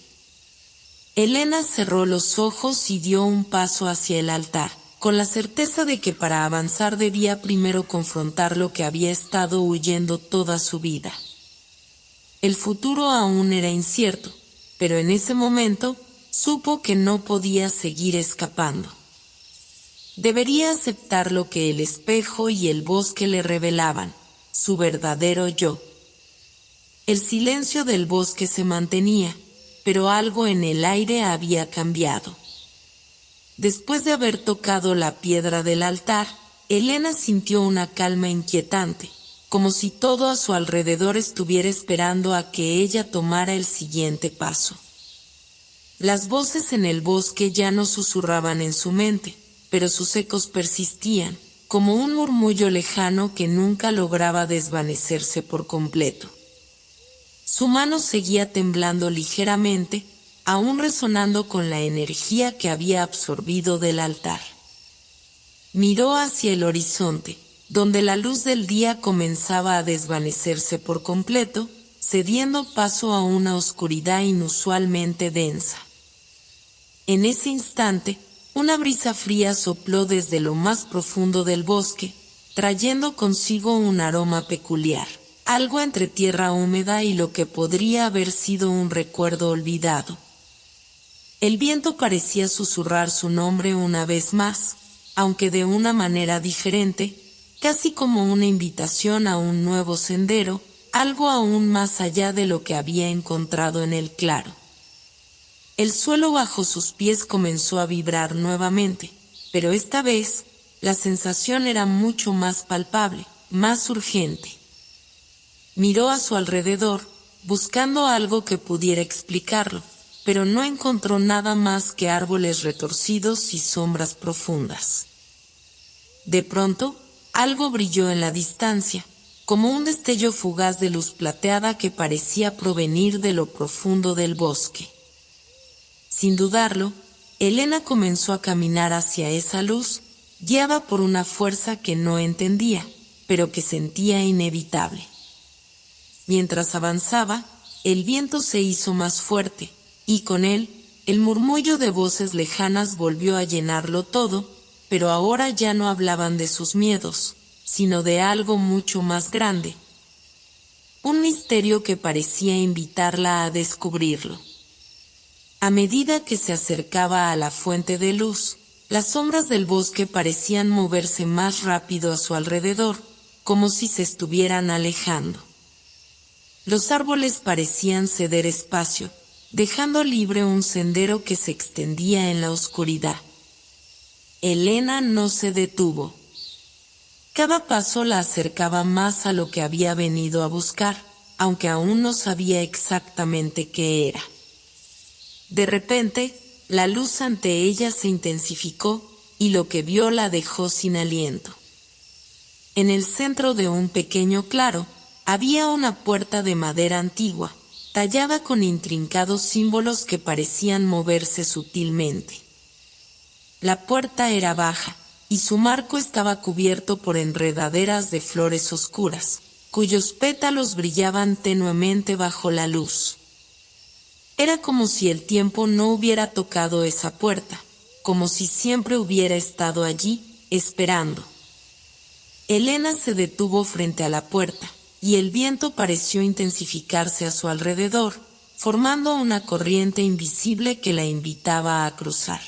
Elena cerró los ojos y dio un paso hacia el altar, con la certeza de que para avanzar debía primero confrontar lo que había estado huyendo toda su vida. El futuro aún era incierto, pero en ese momento, supo que no podía seguir escapando. Debería aceptar lo que el espejo y el bosque le revelaban, su verdadero yo. El silencio del bosque se mantenía, pero algo en el aire había cambiado. Después de haber tocado la piedra del altar, Elena sintió una calma inquietante, como si todo a su alrededor estuviera esperando a que ella tomara el siguiente paso. Las voces en el bosque ya no susurraban en su mente, pero sus ecos persistían, como un murmullo lejano que nunca lograba desvanecerse por completo. Su mano seguía temblando ligeramente, aún resonando con la energía que había absorbido del altar. Miró hacia el horizonte, donde la luz del día comenzaba a desvanecerse por completo, cediendo paso a una oscuridad inusualmente densa. En ese instante, una brisa fría sopló desde lo más profundo del bosque, trayendo consigo un aroma peculiar, algo entre tierra húmeda y lo que podría haber sido un recuerdo olvidado. El viento parecía susurrar su nombre una vez más, aunque de una manera diferente, casi como una invitación a un nuevo sendero, algo aún más allá de lo que había encontrado en el claro. El suelo bajo sus pies comenzó a vibrar nuevamente, pero esta vez, la sensación era mucho más palpable, más urgente. Miró a su alrededor, buscando algo que pudiera explicarlo, pero no encontró nada más que árboles retorcidos y sombras profundas. De pronto, algo brilló en la distancia, como un destello fugaz de luz plateada que parecía provenir de lo profundo del bosque. Sin dudarlo, Elena comenzó a caminar hacia esa luz, guiada por una fuerza que no entendía, pero que sentía inevitable. Mientras avanzaba, el viento se hizo más fuerte, y con él, el murmullo de voces lejanas volvió a llenarlo todo, pero ahora ya no hablaban de sus miedos, sino de algo mucho más grande. Un misterio que parecía invitarla a descubrirlo. A medida que se acercaba a la fuente de luz, las sombras del bosque parecían moverse más rápido a su alrededor, como si se estuvieran alejando. Los árboles parecían ceder espacio, dejando libre un sendero que se extendía en la oscuridad. Elena no se detuvo. Cada paso la acercaba más a lo que había venido a buscar, aunque aún no sabía exactamente qué era. De repente, la luz ante ella se intensificó, y lo que vio la dejó sin aliento. En el centro de un pequeño claro, había una puerta de madera antigua, tallada con intrincados símbolos que parecían moverse sutilmente. La puerta era baja, y su marco estaba cubierto por enredaderas de flores oscuras, cuyos pétalos brillaban tenuemente bajo la luz. Era como si el tiempo no hubiera tocado esa puerta, como si siempre hubiera estado allí, esperando. Elena se detuvo frente a la puerta, y el viento pareció intensificarse a su alrededor, formando una corriente invisible que la invitaba a cruzar.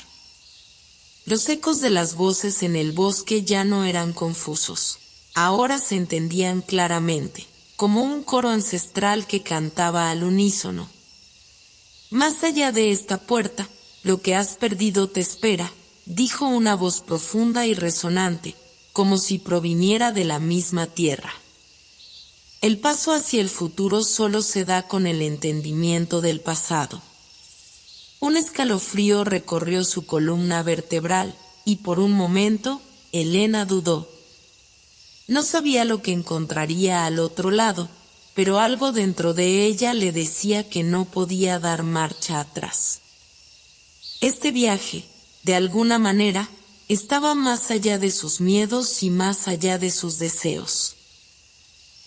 Los ecos de las voces en el bosque ya no eran confusos, ahora se entendían claramente, como un coro ancestral que cantaba al unísono. Más allá de esta puerta, lo que has perdido te espera, dijo una voz profunda y resonante, como si proviniera de la misma tierra. El paso hacia el futuro solo se da con el entendimiento del pasado. Un escalofrío recorrió su columna vertebral, y por un momento, Elena dudó. No sabía lo que encontraría al otro lado, pero algo dentro de ella le decía que no podía dar marcha atrás. Este viaje, de alguna manera, estaba más allá de sus miedos y más allá de sus deseos.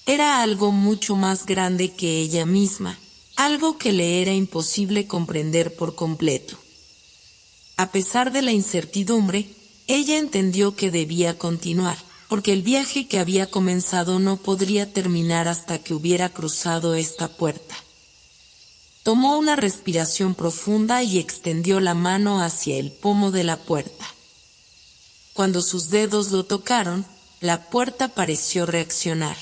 Era algo mucho más grande que ella misma, algo que le era imposible comprender por completo. A pesar de la incertidumbre, ella entendió que debía continuar, porque el viaje que había comenzado no podría terminar hasta que hubiera cruzado esta puerta. Tomó una respiración profunda y extendió la mano hacia el pomo de la puerta. Cuando sus dedos lo tocaron, la puerta pareció reaccionar.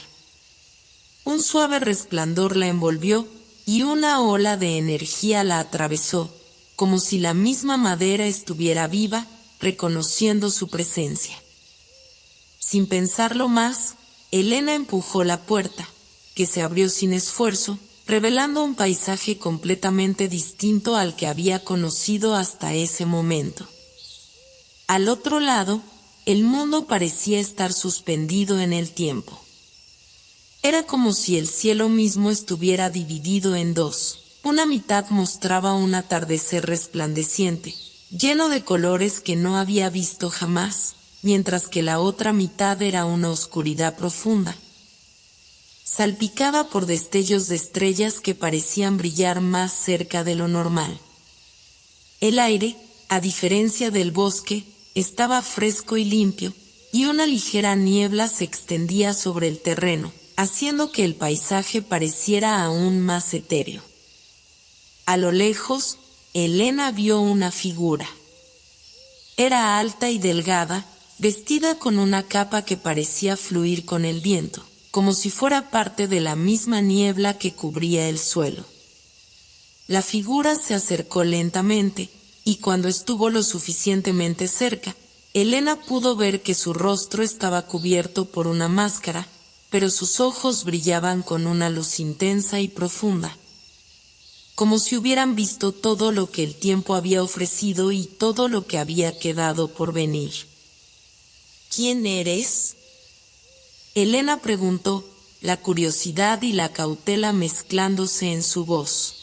Un suave resplandor la envolvió, y una ola de energía la atravesó, como si la misma madera estuviera viva, reconociendo su presencia. Sin pensarlo más, Elena empujó la puerta, que se abrió sin esfuerzo, revelando un paisaje completamente distinto al que había conocido hasta ese momento. Al otro lado, el mundo parecía estar suspendido en el tiempo. Era como si el cielo mismo estuviera dividido en dos. Una mitad mostraba un atardecer resplandeciente, lleno de colores que no había visto jamás, mientras que la otra mitad era una oscuridad profunda, salpicada por destellos de estrellas que parecían brillar más cerca de lo normal. El aire, a diferencia del bosque, estaba fresco y limpio, y una ligera niebla se extendía sobre el terreno, haciendo que el paisaje pareciera aún más etéreo. A lo lejos, Elena vio una figura. Era alta y delgada, vestida con una capa que parecía fluir con el viento, como si fuera parte de la misma niebla que cubría el suelo. La figura se acercó lentamente, y cuando estuvo lo suficientemente cerca, Elena pudo ver que su rostro estaba cubierto por una máscara, pero sus ojos brillaban con una luz intensa y profunda, como si hubieran visto todo lo que el tiempo había ofrecido y todo lo que había quedado por venir. ¿Quién eres?, Elena preguntó, la curiosidad y la cautela mezclándose en su voz.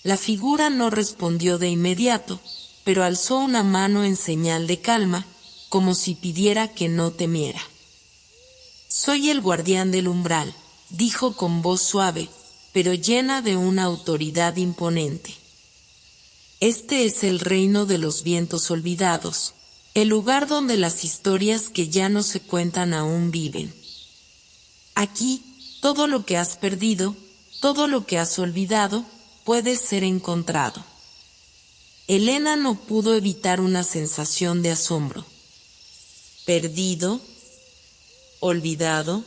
La figura no respondió de inmediato, pero alzó una mano en señal de calma, como si pidiera que no temiera. «Soy el guardián del umbral», dijo con voz suave, pero llena de una autoridad imponente. «Este es el reino de los vientos olvidados, el lugar donde las historias que ya no se cuentan aún viven. Aquí, todo lo que has perdido, todo lo que has olvidado, puede ser encontrado». Elena no pudo evitar una sensación de asombro. ¿Perdido? ¿Olvidado?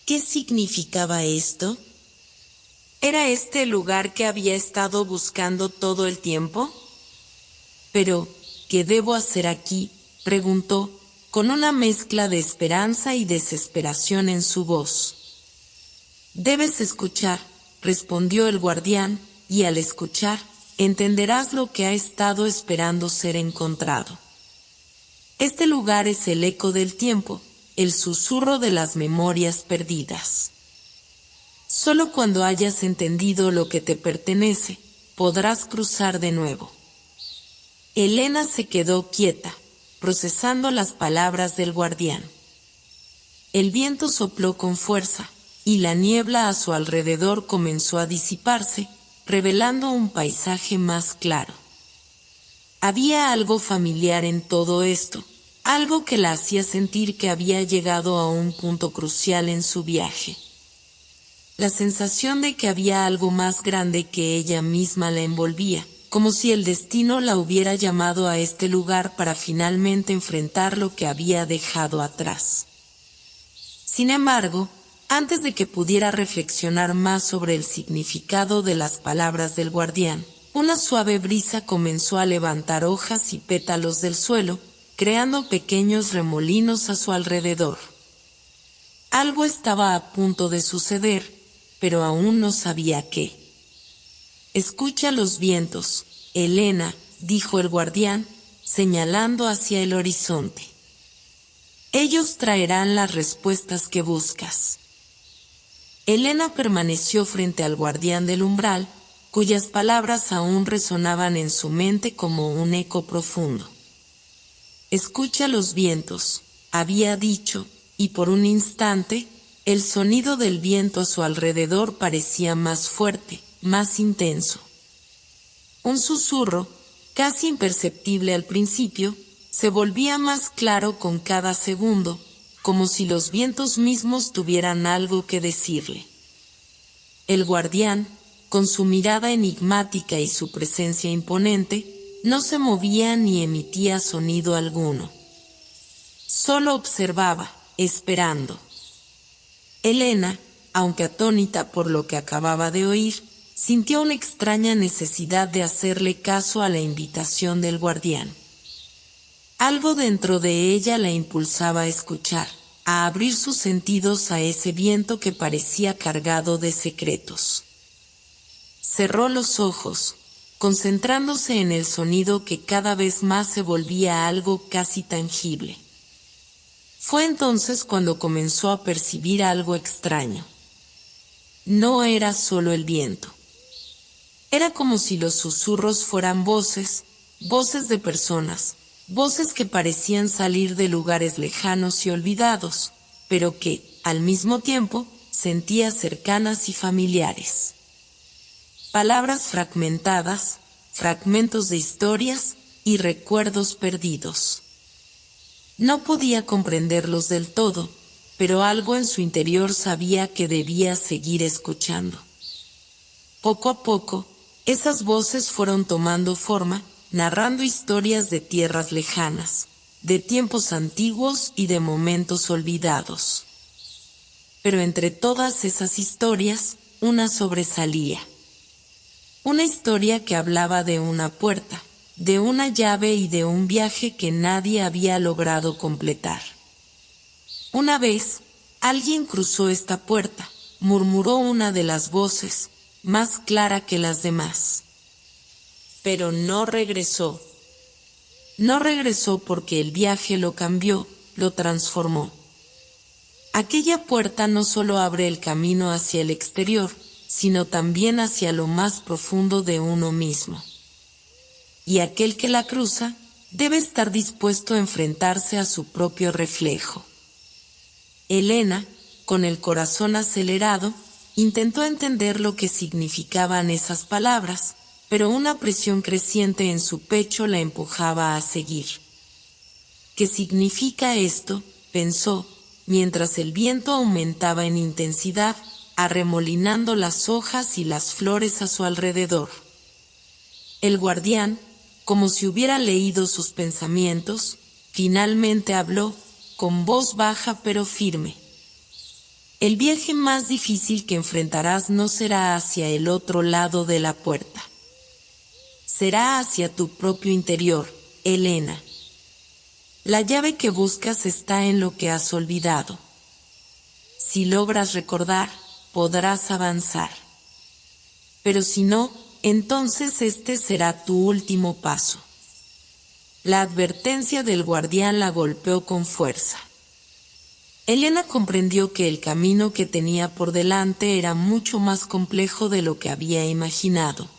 ¿Qué significaba esto? ¿Era este el lugar que había estado buscando todo el tiempo? Pero, ¿qué debo hacer aquí?, preguntó, con una mezcla de esperanza y desesperación en su voz. «Debes escuchar», respondió el guardián, «y al escuchar, entenderás lo que ha estado esperando ser encontrado. Este lugar es el eco del tiempo, el susurro de las memorias perdidas. Solo cuando hayas entendido lo que te pertenece, podrás cruzar de nuevo». Elena se quedó quieta, procesando las palabras del guardián. El viento sopló con fuerza, y la niebla a su alrededor comenzó a disiparse, revelando un paisaje más claro. Había algo familiar en todo esto, algo que la hacía sentir que había llegado a un punto crucial en su viaje. La sensación de que había algo más grande que ella misma la envolvía, como si el destino la hubiera llamado a este lugar para finalmente enfrentar lo que había dejado atrás. Sin embargo, antes de que pudiera reflexionar más sobre el significado de las palabras del guardián, una suave brisa comenzó a levantar hojas y pétalos del suelo, creando pequeños remolinos a su alrededor. Algo estaba a punto de suceder, pero aún no sabía qué. «Escucha los vientos, Elena», dijo el guardián, señalando hacia el horizonte. «Ellos traerán las respuestas que buscas». Elena permaneció frente al guardián del umbral, cuyas palabras aún resonaban en su mente como un eco profundo. «Escucha los vientos», había dicho, y por un instante, el sonido del viento a su alrededor parecía más fuerte, más intenso. Un susurro, casi imperceptible al principio, se volvía más claro con cada segundo, como si los vientos mismos tuvieran algo que decirle. El guardián, con su mirada enigmática y su presencia imponente, no se movía ni emitía sonido alguno. Solo observaba, esperando. Elena, aunque atónita por lo que acababa de oír, sintió una extraña necesidad de hacerle caso a la invitación del guardián. Algo dentro de ella la impulsaba a escuchar, a abrir sus sentidos a ese viento que parecía cargado de secretos. Cerró los ojos, concentrándose en el sonido que cada vez más se volvía algo casi tangible. Fue entonces cuando comenzó a percibir algo extraño. No era solo el viento. Era como si los susurros fueran voces, voces de personas, voces que parecían salir de lugares lejanos y olvidados, pero que, al mismo tiempo, sentía cercanas y familiares. Palabras fragmentadas, fragmentos de historias y recuerdos perdidos. No podía comprenderlos del todo, pero algo en su interior sabía que debía seguir escuchando. Poco a poco, esas voces fueron tomando forma, narrando historias de tierras lejanas, de tiempos antiguos y de momentos olvidados. Pero entre todas esas historias, una sobresalía. Una historia que hablaba de una puerta, de una llave y de un viaje que nadie había logrado completar. Una vez, alguien cruzó esta puerta, murmuró una de las voces, más clara que las demás. Pero no regresó. No regresó porque el viaje lo cambió, lo transformó. Aquella puerta no solo abre el camino hacia el exterior, sino también hacia lo más profundo de uno mismo. Y aquel que la cruza, debe estar dispuesto a enfrentarse a su propio reflejo. Elena, con el corazón acelerado, intentó entender lo que significaban esas palabras, pero una presión creciente en su pecho la empujaba a seguir. ¿Qué significa esto?, pensó, mientras el viento aumentaba en intensidad, arremolinando las hojas y las flores a su alrededor. El guardián, como si hubiera leído sus pensamientos, finalmente habló, con voz baja pero firme. El viaje más difícil que enfrentarás no será hacia el otro lado de la puerta. Será hacia tu propio interior, Elena. La llave que buscas está en lo que has olvidado. Si logras recordar, podrás avanzar. Pero si no, entonces este será tu último paso. La advertencia del guardián la golpeó con fuerza. Elena comprendió que el camino que tenía por delante era mucho más complejo de lo que había imaginado.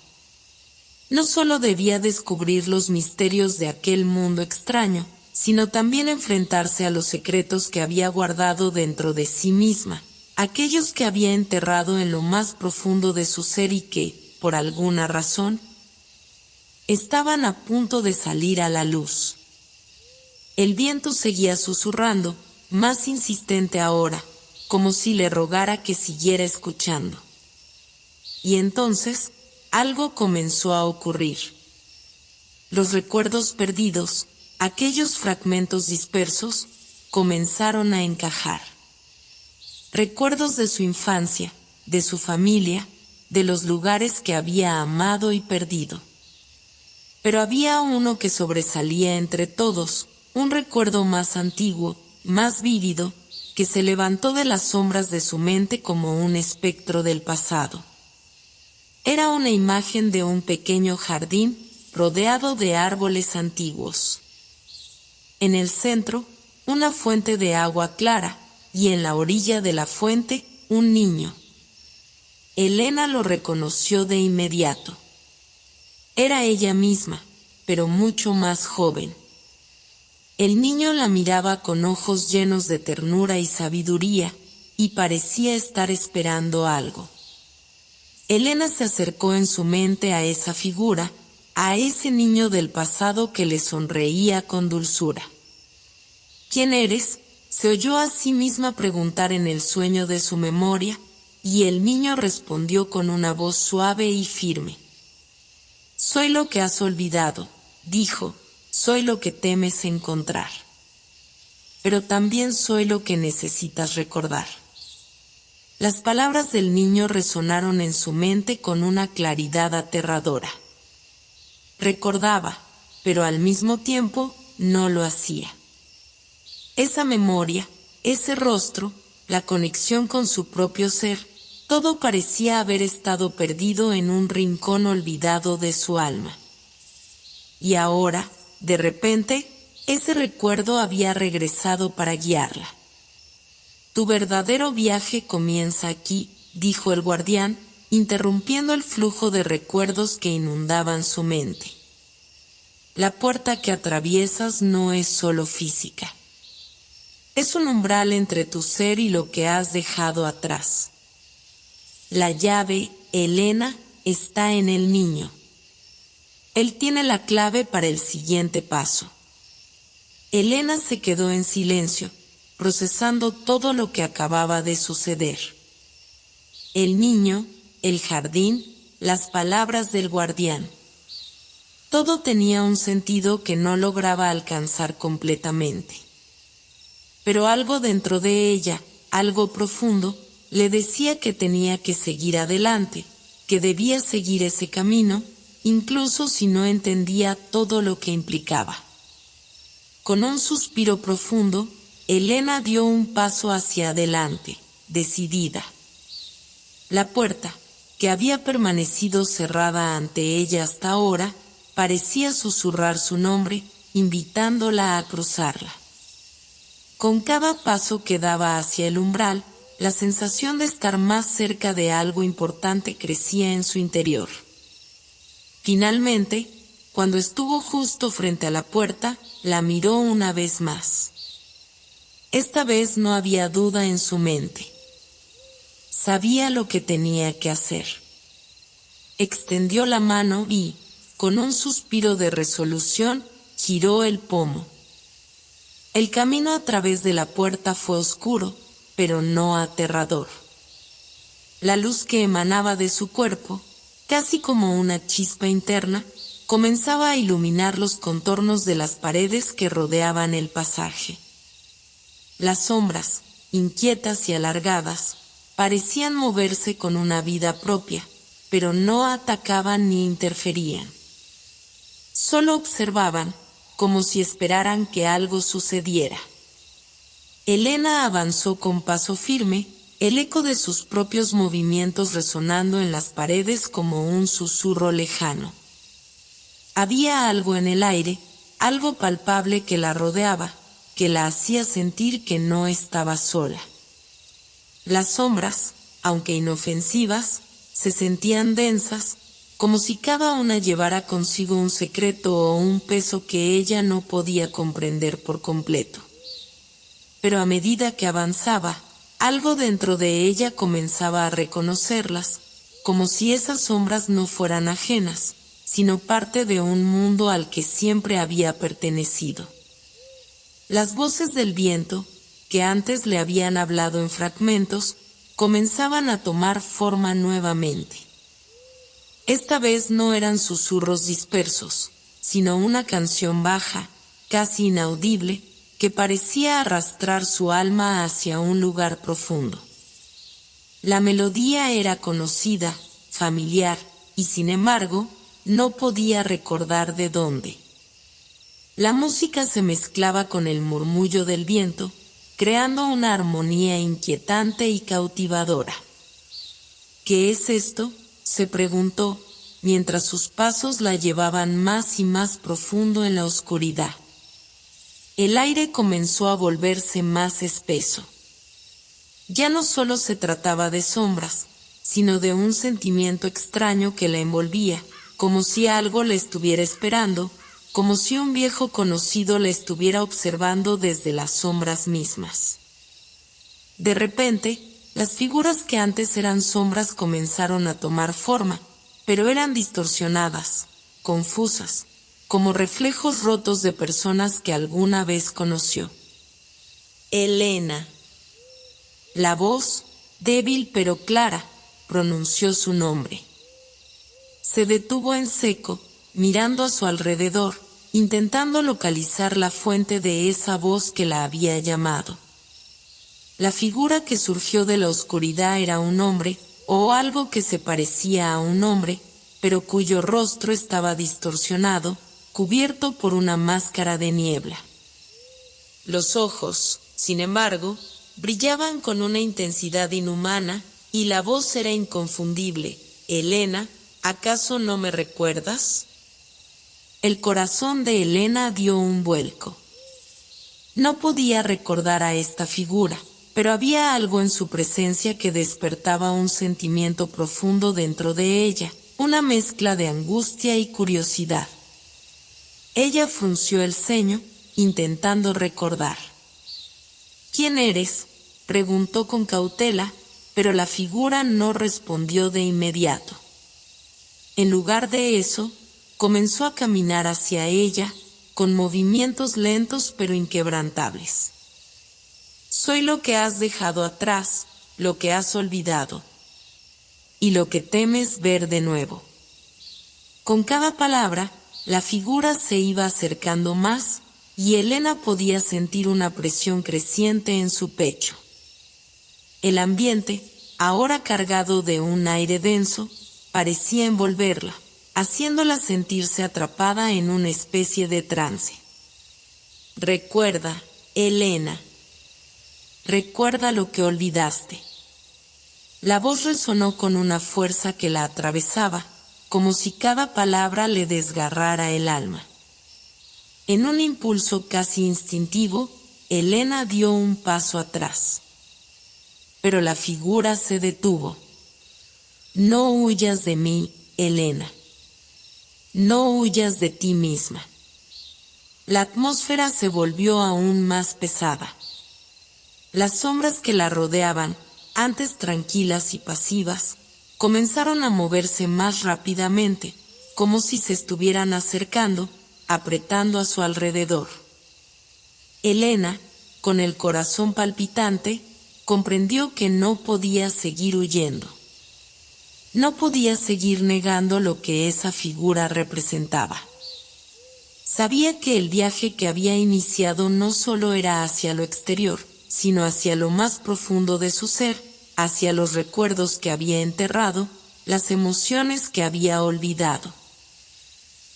No solo debía descubrir los misterios de aquel mundo extraño, sino también enfrentarse a los secretos que había guardado dentro de sí misma, aquellos que había enterrado en lo más profundo de su ser y que, por alguna razón, estaban a punto de salir a la luz. El viento seguía susurrando, más insistente ahora, como si le rogara que siguiera escuchando. Y entonces, algo comenzó a ocurrir. Los recuerdos perdidos, aquellos fragmentos dispersos, comenzaron a encajar. Recuerdos de su infancia, de su familia, de los lugares que había amado y perdido. Pero había uno que sobresalía entre todos, un recuerdo más antiguo, más vívido, que se levantó de las sombras de su mente como un espectro del pasado. Era una imagen de un pequeño jardín rodeado de árboles antiguos. En el centro, una fuente de agua clara, y en la orilla de la fuente, un niño. Elena lo reconoció de inmediato. Era ella misma, pero mucho más joven. El niño la miraba con ojos llenos de ternura y sabiduría, y parecía estar esperando algo. Elena se acercó en su mente a esa figura, a ese niño del pasado que le sonreía con dulzura. ¿Quién eres?, se oyó a sí misma preguntar en el sueño de su memoria, y el niño respondió con una voz suave y firme. Soy lo que has olvidado, dijo, soy lo que temes encontrar. Pero también soy lo que necesitas recordar. Las palabras del niño resonaron en su mente con una claridad aterradora. Recordaba, pero al mismo tiempo no lo hacía. Esa memoria, ese rostro, la conexión con su propio ser, todo parecía haber estado perdido en un rincón olvidado de su alma. Y ahora, de repente, ese recuerdo había regresado para guiarla. Tu verdadero viaje comienza aquí, dijo el guardián, interrumpiendo el flujo de recuerdos que inundaban su mente. La puerta que atraviesas no es solo física. Es un umbral entre tu ser y lo que has dejado atrás. La llave, Elena, está en el niño. Él tiene la clave para el siguiente paso. Elena se quedó en silencio, procesando todo lo que acababa de suceder. El niño, el jardín, las palabras del guardián. Todo tenía un sentido que no lograba alcanzar completamente. Pero algo dentro de ella, algo profundo, le decía que tenía que seguir adelante, que debía seguir ese camino, incluso si no entendía todo lo que implicaba. Con un suspiro profundo, Elena dio un paso hacia adelante, decidida. La puerta, que había permanecido cerrada ante ella hasta ahora, parecía susurrar su nombre, invitándola a cruzarla. Con cada paso que daba hacia el umbral, la sensación de estar más cerca de algo importante crecía en su interior. Finalmente, cuando estuvo justo frente a la puerta, la miró una vez más. Esta vez no había duda en su mente. Sabía lo que tenía que hacer. Extendió la mano y, con un suspiro de resolución, giró el pomo. El camino a través de la puerta fue oscuro, pero no aterrador. La luz que emanaba de su cuerpo, casi como una chispa interna, comenzaba a iluminar los contornos de las paredes que rodeaban el pasaje. Las sombras, inquietas y alargadas, parecían moverse con una vida propia, pero no atacaban ni interferían. Solo observaban, como si esperaran que algo sucediera. Elena avanzó con paso firme, el eco de sus propios movimientos resonando en las paredes como un susurro lejano. Había algo en el aire, algo palpable que la rodeaba, que la hacía sentir que no estaba sola. Las sombras, aunque inofensivas, se sentían densas, como si cada una llevara consigo un secreto o un peso que ella no podía comprender por completo. Pero a medida que avanzaba, algo dentro de ella comenzaba a reconocerlas, como si esas sombras no fueran ajenas, sino parte de un mundo al que siempre había pertenecido. Las voces del viento, que antes le habían hablado en fragmentos, comenzaban a tomar forma nuevamente. Esta vez no eran susurros dispersos, sino una canción baja, casi inaudible, que parecía arrastrar su alma hacia un lugar profundo. La melodía era conocida, familiar, y sin embargo, no podía recordar de dónde. La música se mezclaba con el murmullo del viento, creando una armonía inquietante y cautivadora. ¿Qué es esto?, se preguntó, mientras sus pasos la llevaban más y más profundo en la oscuridad. El aire comenzó a volverse más espeso. Ya no solo se trataba de sombras, sino de un sentimiento extraño que la envolvía, como si algo la estuviera esperando, como si un viejo conocido la estuviera observando desde las sombras mismas. De repente, las figuras que antes eran sombras comenzaron a tomar forma, pero eran distorsionadas, confusas, como reflejos rotos de personas que alguna vez conoció. Elena. La voz, débil pero clara, pronunció su nombre. Se detuvo en seco, mirando a su alrededor, intentando localizar la fuente de esa voz que la había llamado. La figura que surgió de la oscuridad era un hombre, o algo que se parecía a un hombre, pero cuyo rostro estaba distorsionado, cubierto por una máscara de niebla. Los ojos, sin embargo, brillaban con una intensidad inhumana, y la voz era inconfundible. Elena, ¿acaso no me recuerdas? El corazón de Elena dio un vuelco. No podía recordar a esta figura, pero había algo en su presencia que despertaba un sentimiento profundo dentro de ella, una mezcla de angustia y curiosidad. Ella frunció el ceño, intentando recordar. ¿Quién eres?, preguntó con cautela, pero la figura no respondió de inmediato. En lugar de eso, comenzó a caminar hacia ella, con movimientos lentos pero inquebrantables. Soy lo que has dejado atrás, lo que has olvidado, y lo que temes ver de nuevo. Con cada palabra, la figura se iba acercando más, y Elena podía sentir una presión creciente en su pecho. El ambiente, ahora cargado de un aire denso, parecía envolverla, haciéndola sentirse atrapada en una especie de trance. Recuerda, Elena. Recuerda lo que olvidaste. La voz resonó con una fuerza que la atravesaba, como si cada palabra le desgarrara el alma. En un impulso casi instintivo, Elena dio un paso atrás. Pero la figura se detuvo. No huyas de mí, Elena. No huyas de ti misma. La atmósfera se volvió aún más pesada. Las sombras que la rodeaban, antes tranquilas y pasivas, comenzaron a moverse más rápidamente, como si se estuvieran acercando, apretando a su alrededor. Elena, con el corazón palpitante, comprendió que no podía seguir huyendo. No podía seguir negando lo que esa figura representaba. Sabía que el viaje que había iniciado no solo era hacia lo exterior, sino hacia lo más profundo de su ser, hacia los recuerdos que había enterrado, las emociones que había olvidado.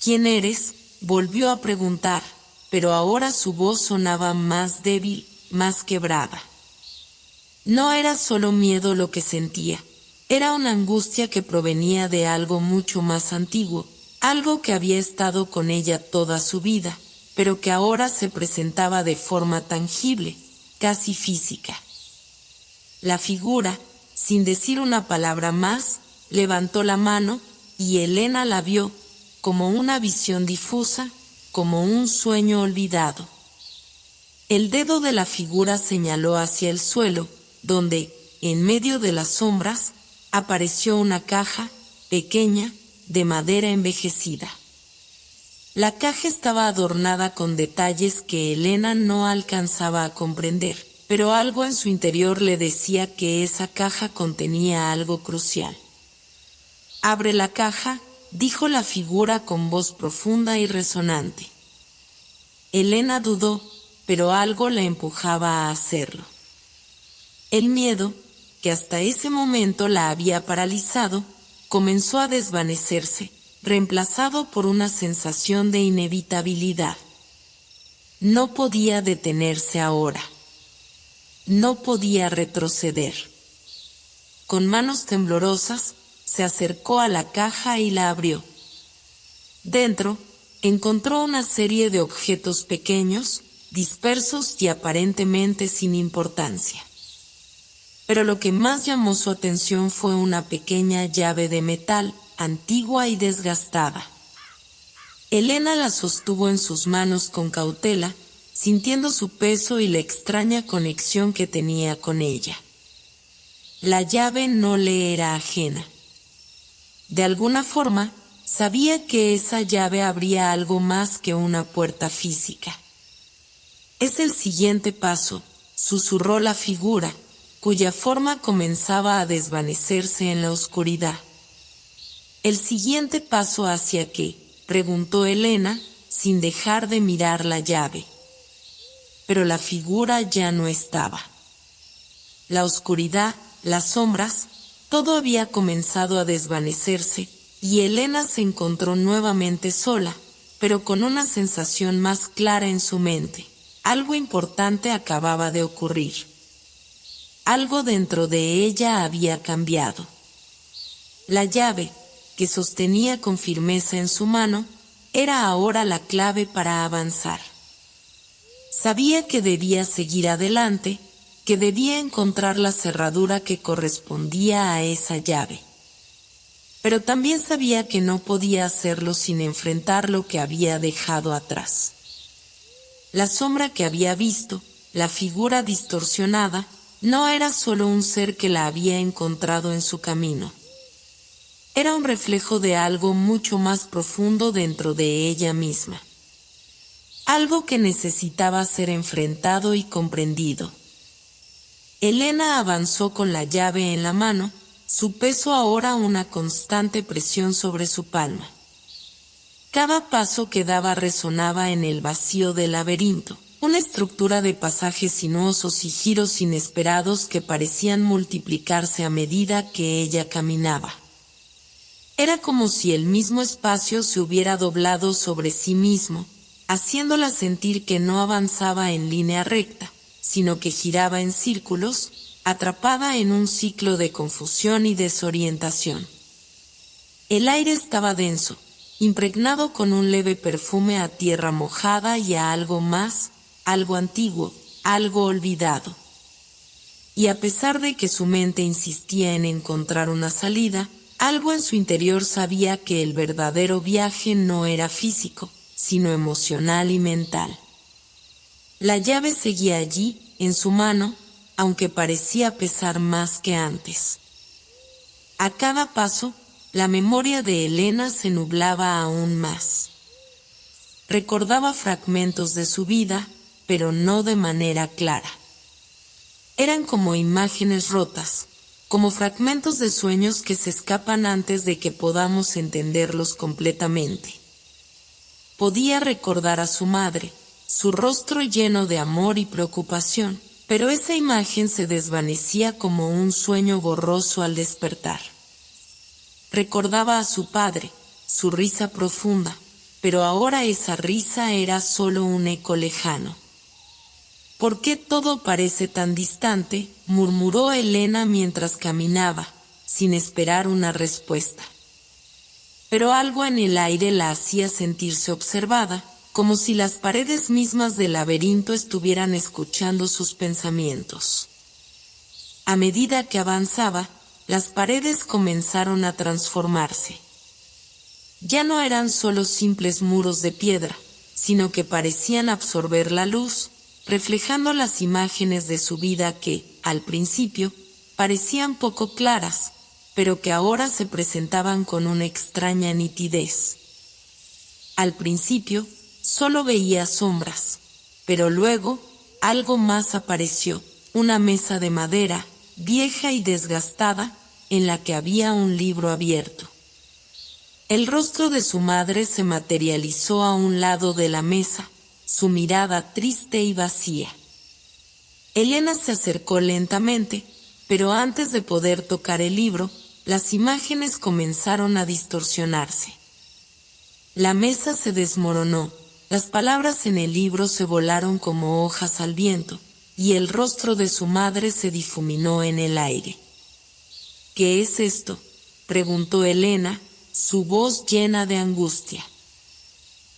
¿Quién eres?, volvió a preguntar, pero ahora su voz sonaba más débil, más quebrada. No era solo miedo lo que sentía, era una angustia que provenía de algo mucho más antiguo, algo que había estado con ella toda su vida, pero que ahora se presentaba de forma tangible, casi física. La figura, sin decir una palabra más, levantó la mano, y Elena la vio, como una visión difusa, como un sueño olvidado. El dedo de la figura señaló hacia el suelo, donde, en medio de las sombras, apareció una caja, pequeña, de madera envejecida. La caja estaba adornada con detalles que Elena no alcanzaba a comprender, pero algo en su interior le decía que esa caja contenía algo crucial. «Abre la caja», dijo la figura con voz profunda y resonante. Elena dudó, pero algo la empujaba a hacerlo. El miedo, que hasta ese momento la había paralizado, comenzó a desvanecerse, reemplazado por una sensación de inevitabilidad. No podía detenerse ahora. No podía retroceder. Con manos temblorosas, se acercó a la caja y la abrió. Dentro, encontró una serie de objetos pequeños, dispersos y aparentemente sin importancia. Pero lo que más llamó su atención fue una pequeña llave de metal, antigua y desgastada. Elena la sostuvo en sus manos con cautela, sintiendo su peso y la extraña conexión que tenía con ella. La llave no le era ajena. De alguna forma, sabía que esa llave abría algo más que una puerta física. «Es el siguiente paso», susurró la figura, cuya forma comenzaba a desvanecerse en la oscuridad. «¿El siguiente paso hacia qué?», preguntó Elena, sin dejar de mirar la llave. Pero la figura ya no estaba. La oscuridad, las sombras, todo había comenzado a desvanecerse, y Elena se encontró nuevamente sola, pero con una sensación más clara en su mente. Algo importante acababa de ocurrir. Algo dentro de ella había cambiado. La llave, que sostenía con firmeza en su mano, era ahora la clave para avanzar. Sabía que debía seguir adelante, que debía encontrar la cerradura que correspondía a esa llave. Pero también sabía que no podía hacerlo sin enfrentar lo que había dejado atrás. La sombra que había visto, la figura distorsionada, no era solo un ser que la había encontrado en su camino. Era un reflejo de algo mucho más profundo dentro de ella misma. algo que necesitaba ser enfrentado y comprendido. Elena avanzó con la llave en la mano, su peso ahora una constante presión sobre su palma. Cada paso que daba resonaba en el vacío del laberinto, una estructura de pasajes sinuosos y giros inesperados que parecían multiplicarse a medida que ella caminaba. Era como si el mismo espacio se hubiera doblado sobre sí mismo, haciéndola sentir que no avanzaba en línea recta, sino que giraba en círculos, atrapada en un ciclo de confusión y desorientación. El aire estaba denso, impregnado con un leve perfume a tierra mojada y a algo más, algo antiguo, algo olvidado. Y a pesar de que su mente insistía en encontrar una salida, algo en su interior sabía que el verdadero viaje no era físico, sino emocional y mental. La llave seguía allí, en su mano, aunque parecía pesar más que antes. A cada paso, la memoria de Elena se nublaba aún más. Recordaba fragmentos de su vida, pero no de manera clara. Eran como imágenes rotas, como fragmentos de sueños que se escapan antes de que podamos entenderlos completamente. Podía recordar a su madre, su rostro lleno de amor y preocupación, pero esa imagen se desvanecía como un sueño borroso al despertar. Recordaba a su padre, su risa profunda, pero ahora esa risa era solo un eco lejano. ¿Por qué todo parece tan distante?, murmuró Elena mientras caminaba, sin esperar una respuesta. Pero algo en el aire la hacía sentirse observada, como si las paredes mismas del laberinto estuvieran escuchando sus pensamientos. A medida que avanzaba, las paredes comenzaron a transformarse. Ya no eran solo simples muros de piedra, sino que parecían absorber la luz, reflejando las imágenes de su vida que, al principio, parecían poco claras, pero que ahora se presentaban con una extraña nitidez. Al principio, solo veía sombras, pero luego, algo más apareció, una mesa de madera, vieja y desgastada, en la que había un libro abierto. El rostro de su madre se materializó a un lado de la mesa, su mirada triste y vacía. Elena se acercó lentamente, pero antes de poder tocar el libro, las imágenes comenzaron a distorsionarse. La mesa se desmoronó, las palabras en el libro se volaron como hojas al viento, y el rostro de su madre se difuminó en el aire. ¿Qué es esto?, preguntó Elena, su voz llena de angustia.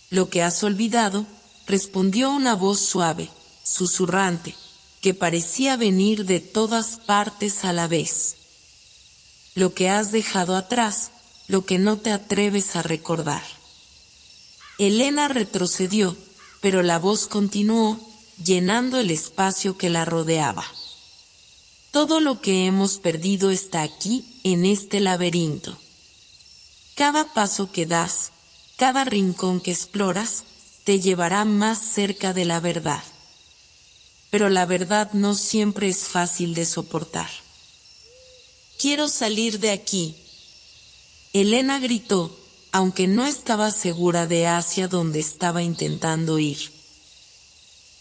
Lo que has olvidado, respondió una voz suave, susurrante, que parecía venir de todas partes a la vez. Lo que has dejado atrás, lo que no te atreves a recordar. Elena retrocedió, pero la voz continuó, llenando el espacio que la rodeaba. Todo lo que hemos perdido está aquí, en este laberinto. Cada paso que das, cada rincón que exploras, te llevará más cerca de la verdad. Pero la verdad no siempre es fácil de soportar. Quiero salir de aquí. Elena gritó, aunque no estaba segura de hacia dónde estaba intentando ir.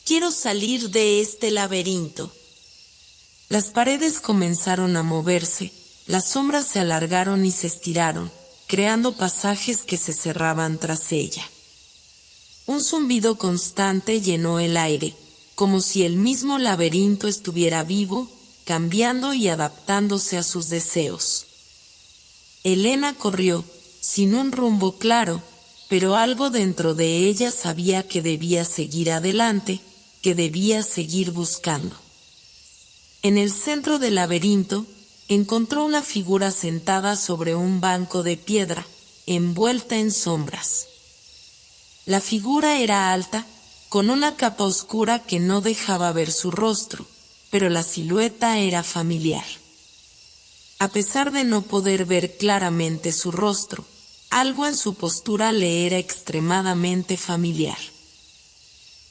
Quiero salir de este laberinto. Las paredes comenzaron a moverse, las sombras se alargaron y se estiraron, creando pasajes que se cerraban tras ella. Un zumbido constante llenó el aire, como si el mismo laberinto estuviera vivo, cambiando y adaptándose a sus deseos. Elena corrió, sin un rumbo claro, pero algo dentro de ella sabía que debía seguir adelante, que debía seguir buscando. En el centro del laberinto, encontró una figura sentada sobre un banco de piedra, envuelta en sombras. La figura era alta, con una capa oscura que no dejaba ver su rostro, pero la silueta era familiar. A pesar de no poder ver claramente su rostro, algo en su postura le era extremadamente familiar.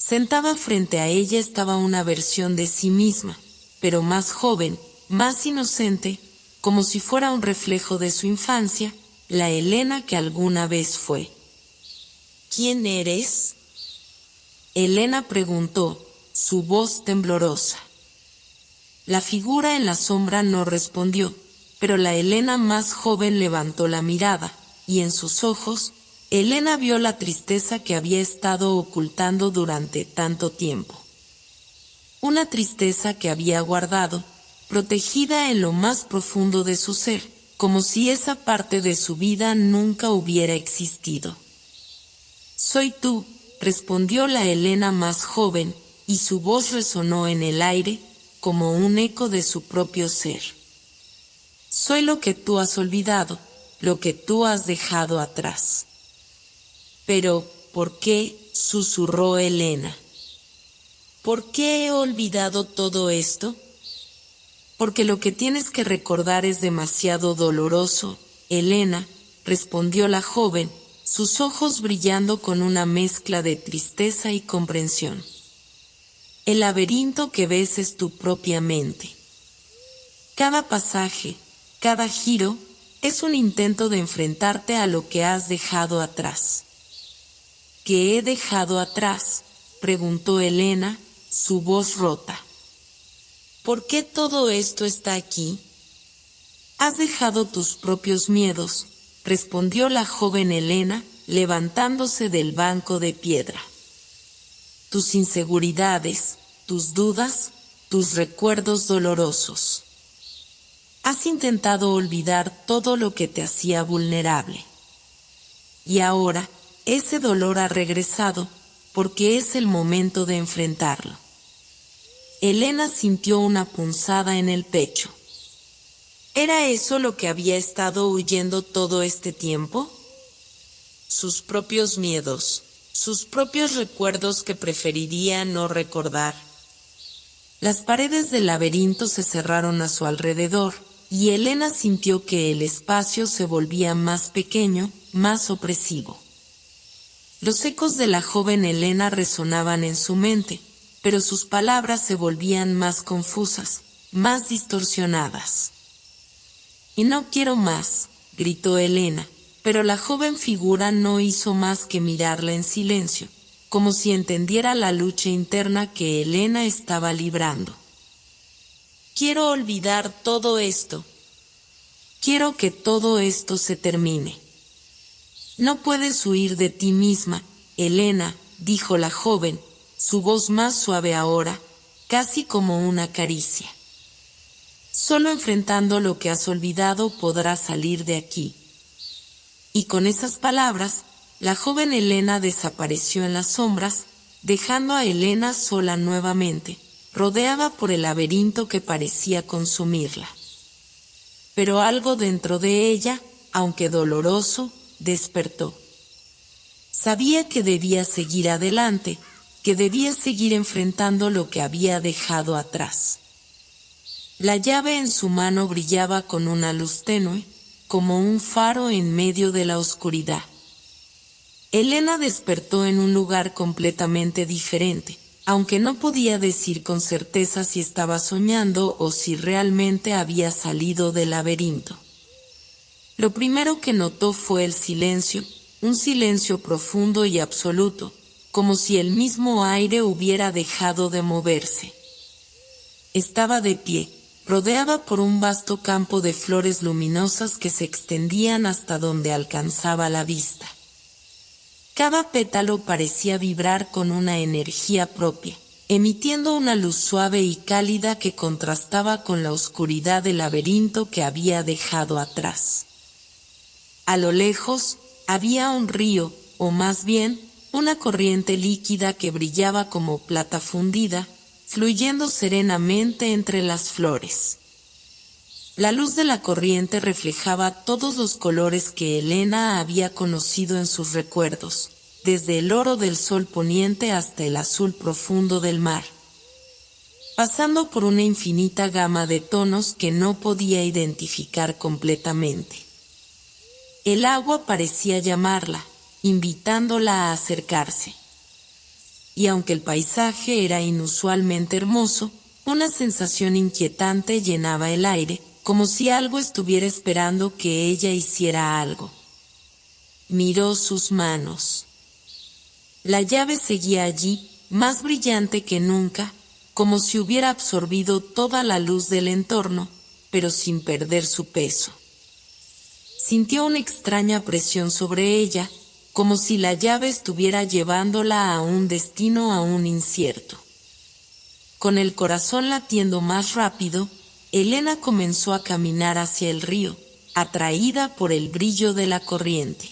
Sentada frente a ella estaba una versión de sí misma, pero más joven, más inocente, como si fuera un reflejo de su infancia, la Elena que alguna vez fue. ¿Quién eres?, Elena preguntó, su voz temblorosa. La figura en la sombra no respondió, pero la Elena más joven levantó la mirada, y en sus ojos, Elena vio la tristeza que había estado ocultando durante tanto tiempo. Una tristeza que había guardado, protegida en lo más profundo de su ser, como si esa parte de su vida nunca hubiera existido. «Soy tú», respondió la Elena más joven, y su voz resonó en el aire, como un eco de su propio ser. «Soy lo que tú has olvidado, lo que tú has dejado atrás». «Pero, ¿por qué?», susurró Elena. «¿Por qué he olvidado todo esto?». «Porque lo que tienes que recordar es demasiado doloroso, Elena», respondió la joven, sus ojos brillando con una mezcla de tristeza y comprensión. «El laberinto que ves es tu propia mente. Cada pasaje, cada giro, es un intento de enfrentarte a lo que has dejado atrás». «¿Qué he dejado atrás?», preguntó Elena, su voz rota. «¿Por qué todo esto está aquí?». «Has dejado tus propios miedos», respondió la joven Elena, levantándose del banco de piedra. «Tus inseguridades, tus dudas, tus recuerdos dolorosos. Has intentado olvidar todo lo que te hacía vulnerable. Y ahora, ese dolor ha regresado, porque es el momento de enfrentarlo». Elena sintió una punzada en el pecho. ¿Era eso lo que había estado huyendo todo este tiempo? Sus propios miedos, sus propios recuerdos que preferiría no recordar. Las paredes del laberinto se cerraron a su alrededor, y Elena sintió que el espacio se volvía más pequeño, más opresivo. Los ecos de la joven Elena resonaban en su mente, pero sus palabras se volvían más confusas, más distorsionadas. «Y no quiero más», gritó Elena, pero la joven figura no hizo más que mirarla en silencio, como si entendiera la lucha interna que Elena estaba librando. «Quiero olvidar todo esto. Quiero que todo esto se termine». «No puedes huir de ti misma, Elena», dijo la joven, su voz más suave ahora, casi como una caricia. «Solo enfrentando lo que has olvidado podrás salir de aquí». Y con esas palabras, la joven Elena desapareció en las sombras, dejando a Elena sola nuevamente, rodeada por el laberinto que parecía consumirla. Pero algo dentro de ella, aunque doloroso, despertó. Sabía que debía seguir adelante, que debía seguir enfrentando lo que había dejado atrás. La llave en su mano brillaba con una luz tenue, como un faro en medio de la oscuridad. Elena despertó en un lugar completamente diferente, aunque no podía decir con certeza si estaba soñando o si realmente había salido del laberinto. Lo primero que notó fue el silencio, un silencio profundo y absoluto, como si el mismo aire hubiera dejado de moverse. Estaba de pie, rodeada por un vasto campo de flores luminosas que se extendían hasta donde alcanzaba la vista. Cada pétalo parecía vibrar con una energía propia, emitiendo una luz suave y cálida que contrastaba con la oscuridad del laberinto que había dejado atrás. A lo lejos, había un río, o más bien, una corriente líquida que brillaba como plata fundida, fluyendo serenamente entre las flores. La luz de la corriente reflejaba todos los colores que Elena había conocido en sus recuerdos, desde el oro del sol poniente hasta el azul profundo del mar, pasando por una infinita gama de tonos que no podía identificar completamente. El agua parecía llamarla, invitándola a acercarse. y aunque el paisaje era inusualmente hermoso, una sensación inquietante llenaba el aire, como si algo estuviera esperando que ella hiciera algo. Miró sus manos. La llave seguía allí, más brillante que nunca, como si hubiera absorbido toda la luz del entorno, pero sin perder su peso. Sintió una extraña presión sobre ella, como si la llave estuviera llevándola a un destino aún incierto. Con el corazón latiendo más rápido, Elena comenzó a caminar hacia el río, atraída por el brillo de la corriente.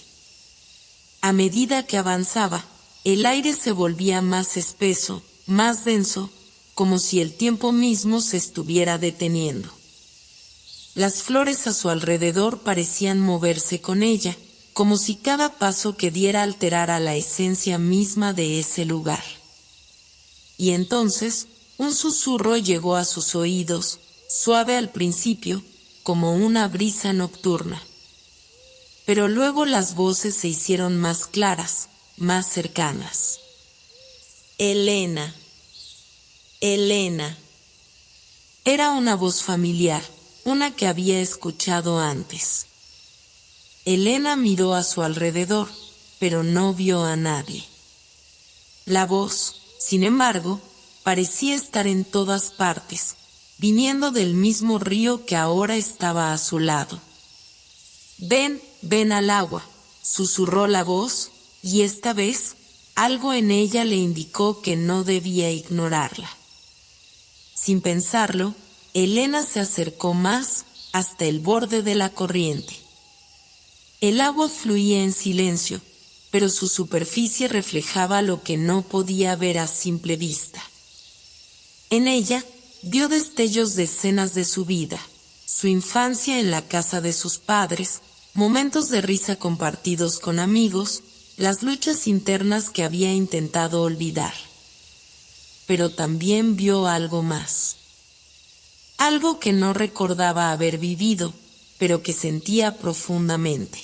A medida que avanzaba, el aire se volvía más espeso, más denso, como si el tiempo mismo se estuviera deteniendo. Las flores a su alrededor parecían moverse con ella, como si cada paso que diera alterara la esencia misma de ese lugar. Y entonces, un susurro llegó a sus oídos, suave al principio, como una brisa nocturna. Pero luego las voces se hicieron más claras, más cercanas. Elena. Elena. Era una voz familiar, una que había escuchado antes. Elena miró a su alrededor, pero no vio a nadie. La voz, sin embargo, parecía estar en todas partes, viniendo del mismo río que ahora estaba a su lado. «Ven, ven al agua», susurró la voz, y esta vez, algo en ella le indicó que no debía ignorarla. Sin pensarlo, Elena se acercó más, hasta el borde de la corriente. El agua fluía en silencio, pero su superficie reflejaba lo que no podía ver a simple vista. En ella, vio destellos de escenas de su vida, su infancia en la casa de sus padres, momentos de risa compartidos con amigos, las luchas internas que había intentado olvidar. Pero también vio algo más. Algo que no recordaba haber vivido, pero que sentía profundamente.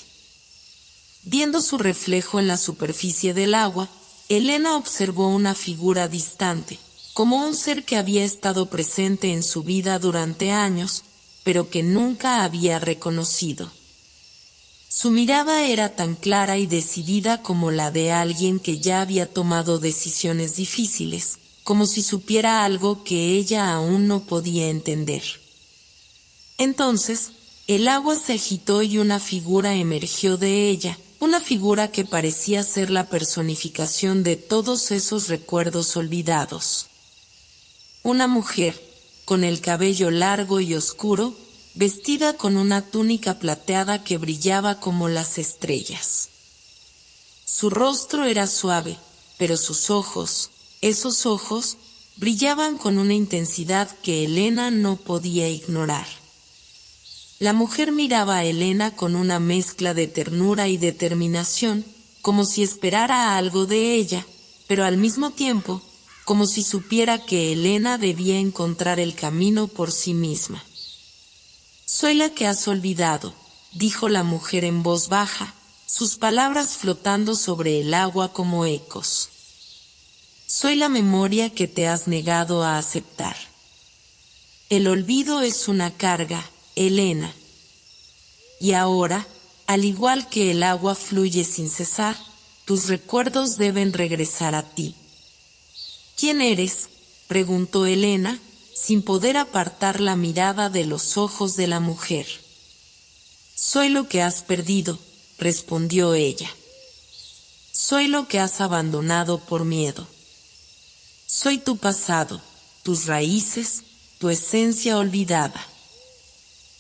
Viendo su reflejo en la superficie del agua, Elena observó una figura distante, como un ser que había estado presente en su vida durante años, pero que nunca había reconocido. Su mirada era tan clara y decidida como la de alguien que ya había tomado decisiones difíciles, como si supiera algo que ella aún no podía entender. Entonces, el agua se agitó y una figura emergió de ella, una figura que parecía ser la personificación de todos esos recuerdos olvidados. Una mujer, con el cabello largo y oscuro, vestida con una túnica plateada que brillaba como las estrellas. Su rostro era suave, pero sus ojos, esos ojos, brillaban con una intensidad que Elena no podía ignorar. La mujer miraba a Elena con una mezcla de ternura y determinación, como si esperara algo de ella, pero al mismo tiempo, como si supiera que Elena debía encontrar el camino por sí misma. «Soy la que has olvidado», dijo la mujer en voz baja, sus palabras flotando sobre el agua como ecos. «Soy la memoria que te has negado a aceptar. El olvido es una carga, Elena. Y ahora, al igual que el agua fluye sin cesar, tus recuerdos deben regresar a ti». «¿Quién eres?», preguntó Elena, sin poder apartar la mirada de los ojos de la mujer. «Soy lo que has perdido», respondió ella. «Soy lo que has abandonado por miedo. Soy tu pasado, tus raíces, tu esencia olvidada».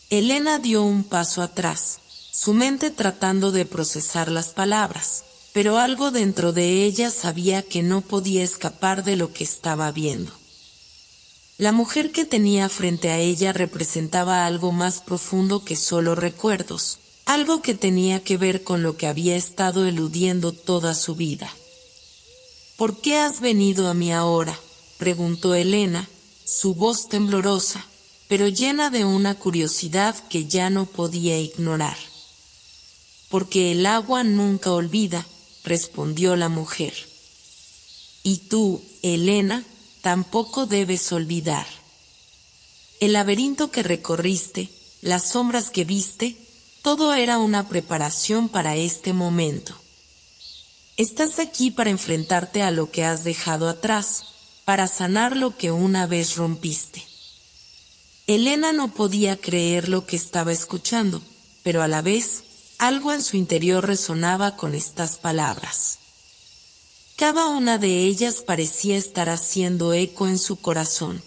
Elena dio un paso atrás, su mente tratando de procesar las palabras, pero algo dentro de ella sabía que no podía escapar de lo que estaba viendo. La mujer que tenía frente a ella representaba algo más profundo que solo recuerdos, algo que tenía que ver con lo que había estado eludiendo toda su vida. «¿Por qué has venido a mí ahora?», preguntó Elena, su voz temblorosa, pero llena de una curiosidad que ya no podía ignorar. «Porque el agua nunca olvida», respondió la mujer. Y tú, Elena, tampoco debes olvidar. El laberinto que recorriste, las sombras que viste, todo era una preparación para este momento. Estás aquí para enfrentarte a lo que has dejado atrás, para sanar lo que una vez rompiste. Elena no podía creer lo que estaba escuchando, pero a la vez, algo en su interior resonaba con estas palabras. Cada una de ellas parecía estar haciendo eco en su corazón.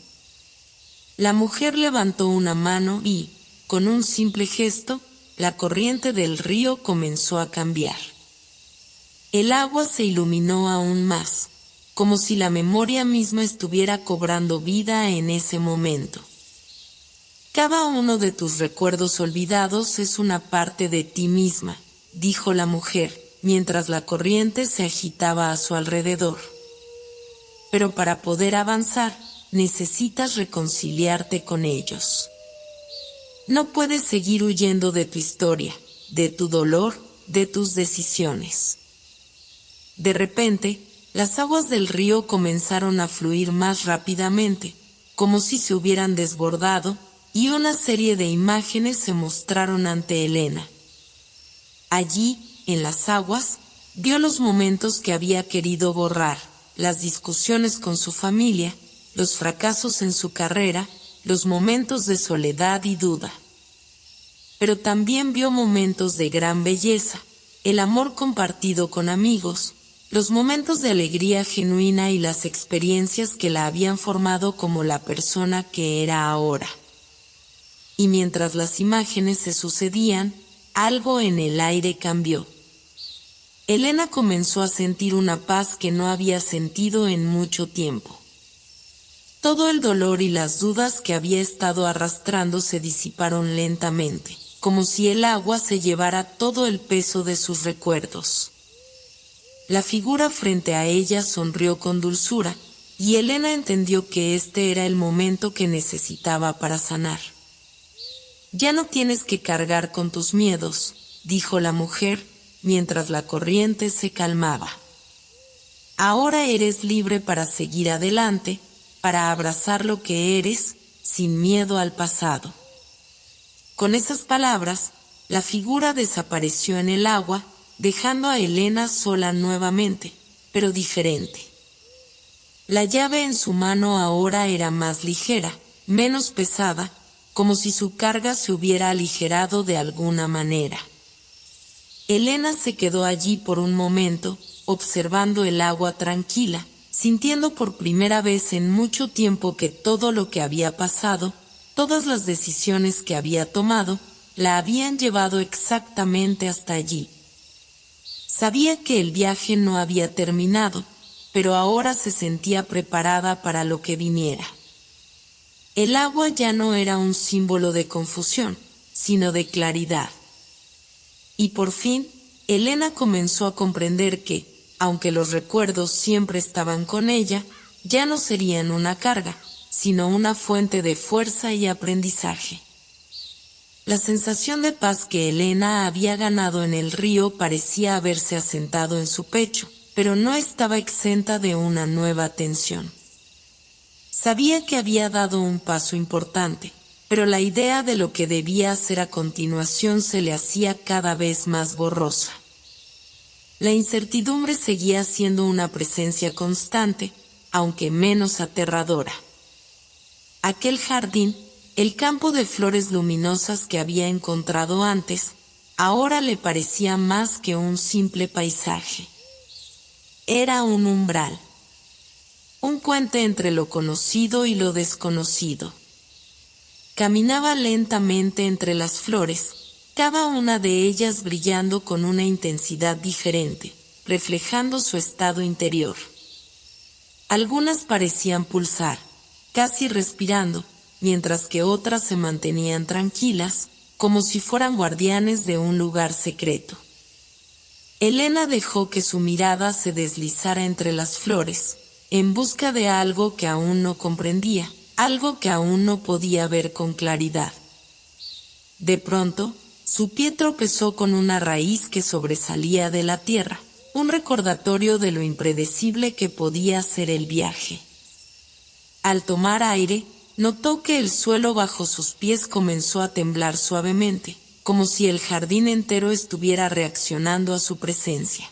La mujer levantó una mano y, con un simple gesto, la corriente del río comenzó a cambiar. El agua se iluminó aún más, como si la memoria misma estuviera cobrando vida en ese momento. Cada uno de tus recuerdos olvidados es una parte de ti misma, dijo la mujer, mientras la corriente se agitaba a su alrededor. Pero para poder avanzar, necesitas reconciliarte con ellos. No puedes seguir huyendo de tu historia, de tu dolor, de tus decisiones. De repente, las aguas del río comenzaron a fluir más rápidamente, como si se hubieran desbordado, y una serie de imágenes se mostraron ante Elena. Allí, en las aguas, vio los momentos que había querido borrar, las discusiones con su familia, los fracasos en su carrera, los momentos de soledad y duda. Pero también vio momentos de gran belleza, el amor compartido con amigos, los momentos de alegría genuina y las experiencias que la habían formado como la persona que era ahora. Y mientras las imágenes se sucedían, algo en el aire cambió. Elena comenzó a sentir una paz que no había sentido en mucho tiempo. Todo el dolor y las dudas que había estado arrastrando se disiparon lentamente, como si el agua se llevara todo el peso de sus recuerdos. La figura frente a ella sonrió con dulzura, y Elena entendió que este era el momento que necesitaba para sanar. Ya no tienes que cargar con tus miedos, dijo la mujer, mientras la corriente se calmaba. Ahora eres libre para seguir adelante, para abrazar lo que eres, sin miedo al pasado. Con esas palabras, la figura desapareció en el agua, dejando a Elena sola nuevamente, pero diferente. La llave en su mano ahora era más ligera, menos pesada, como si su carga se hubiera aligerado de alguna manera. Elena se quedó allí por un momento, observando el agua tranquila, sintiendo por primera vez en mucho tiempo que todo lo que había pasado, todas las decisiones que había tomado, la habían llevado exactamente hasta allí. Sabía que el viaje no había terminado, pero ahora se sentía preparada para lo que viniera. El agua ya no era un símbolo de confusión, sino de claridad. Y por fin, Elena comenzó a comprender que, aunque los recuerdos siempre estaban con ella, ya no serían una carga, sino una fuente de fuerza y aprendizaje. La sensación de paz que Elena había ganado en el río parecía haberse asentado en su pecho, pero no estaba exenta de una nueva tensión. Sabía que había dado un paso importante, pero la idea de lo que debía hacer a continuación se le hacía cada vez más borrosa. La incertidumbre seguía siendo una presencia constante, aunque menos aterradora. Aquel jardín, el campo de flores luminosas que había encontrado antes, ahora le parecía más que un simple paisaje. Era un umbral. Un puente entre lo conocido y lo desconocido. Caminaba lentamente entre las flores, cada una de ellas brillando con una intensidad diferente, reflejando su estado interior. Algunas parecían pulsar, casi respirando, mientras que otras se mantenían tranquilas, como si fueran guardianes de un lugar secreto. Elena dejó que su mirada se deslizara entre las flores, en busca de algo que aún no comprendía, algo que aún no podía ver con claridad. De pronto, su pie tropezó con una raíz que sobresalía de la tierra, un recordatorio de lo impredecible que podía ser el viaje. Al tomar aire, notó que el suelo bajo sus pies comenzó a temblar suavemente, como si el jardín entero estuviera reaccionando a su presencia.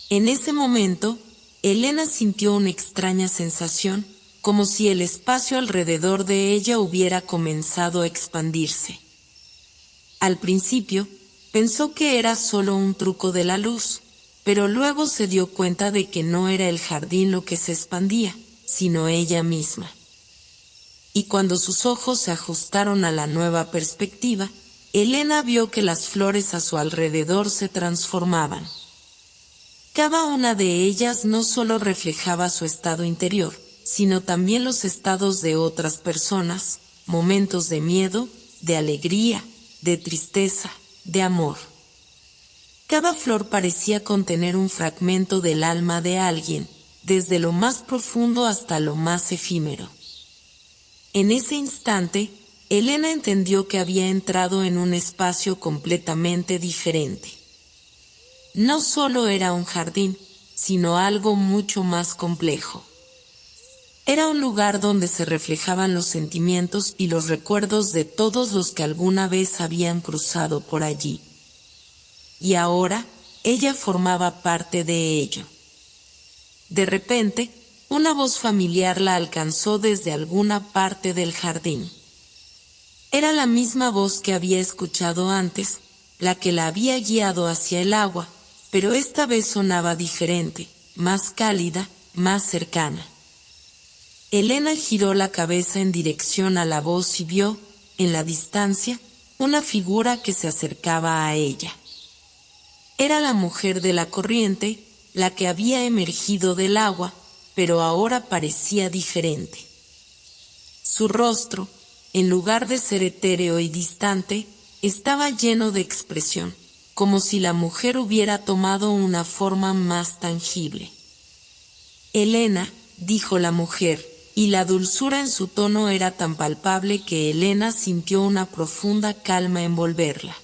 En ese momento, Elena sintió una extraña sensación, como si el espacio alrededor de ella hubiera comenzado a expandirse. Al principio, pensó que era solo un truco de la luz, pero luego se dio cuenta de que no era el jardín lo que se expandía, sino ella misma. Y cuando sus ojos se ajustaron a la nueva perspectiva, Elena vio que las flores a su alrededor se transformaban. Cada una de ellas no solo reflejaba su estado interior, sino también los estados de otras personas, momentos de miedo, de alegría, de tristeza, de amor. Cada flor parecía contener un fragmento del alma de alguien, desde lo más profundo hasta lo más efímero. En ese instante, Elena entendió que había entrado en un espacio completamente diferente. No solo era un jardín, sino algo mucho más complejo. Era un lugar donde se reflejaban los sentimientos y los recuerdos de todos los que alguna vez habían cruzado por allí. Y ahora, ella formaba parte de ello. De repente, una voz familiar la alcanzó desde alguna parte del jardín. Era la misma voz que había escuchado antes, la que la había guiado hacia el agua, pero esta vez sonaba diferente, más cálida, más cercana. Elena giró la cabeza en dirección a la voz y vio, en la distancia, una figura que se acercaba a ella. Era la mujer de la corriente, la que había emergido del agua, pero ahora parecía diferente. Su rostro, en lugar de ser etéreo y distante, estaba lleno de expresión, como si la mujer hubiera tomado una forma más tangible. Elena, dijo la mujer, y la dulzura en su tono era tan palpable que Elena sintió una profunda calma envolverla.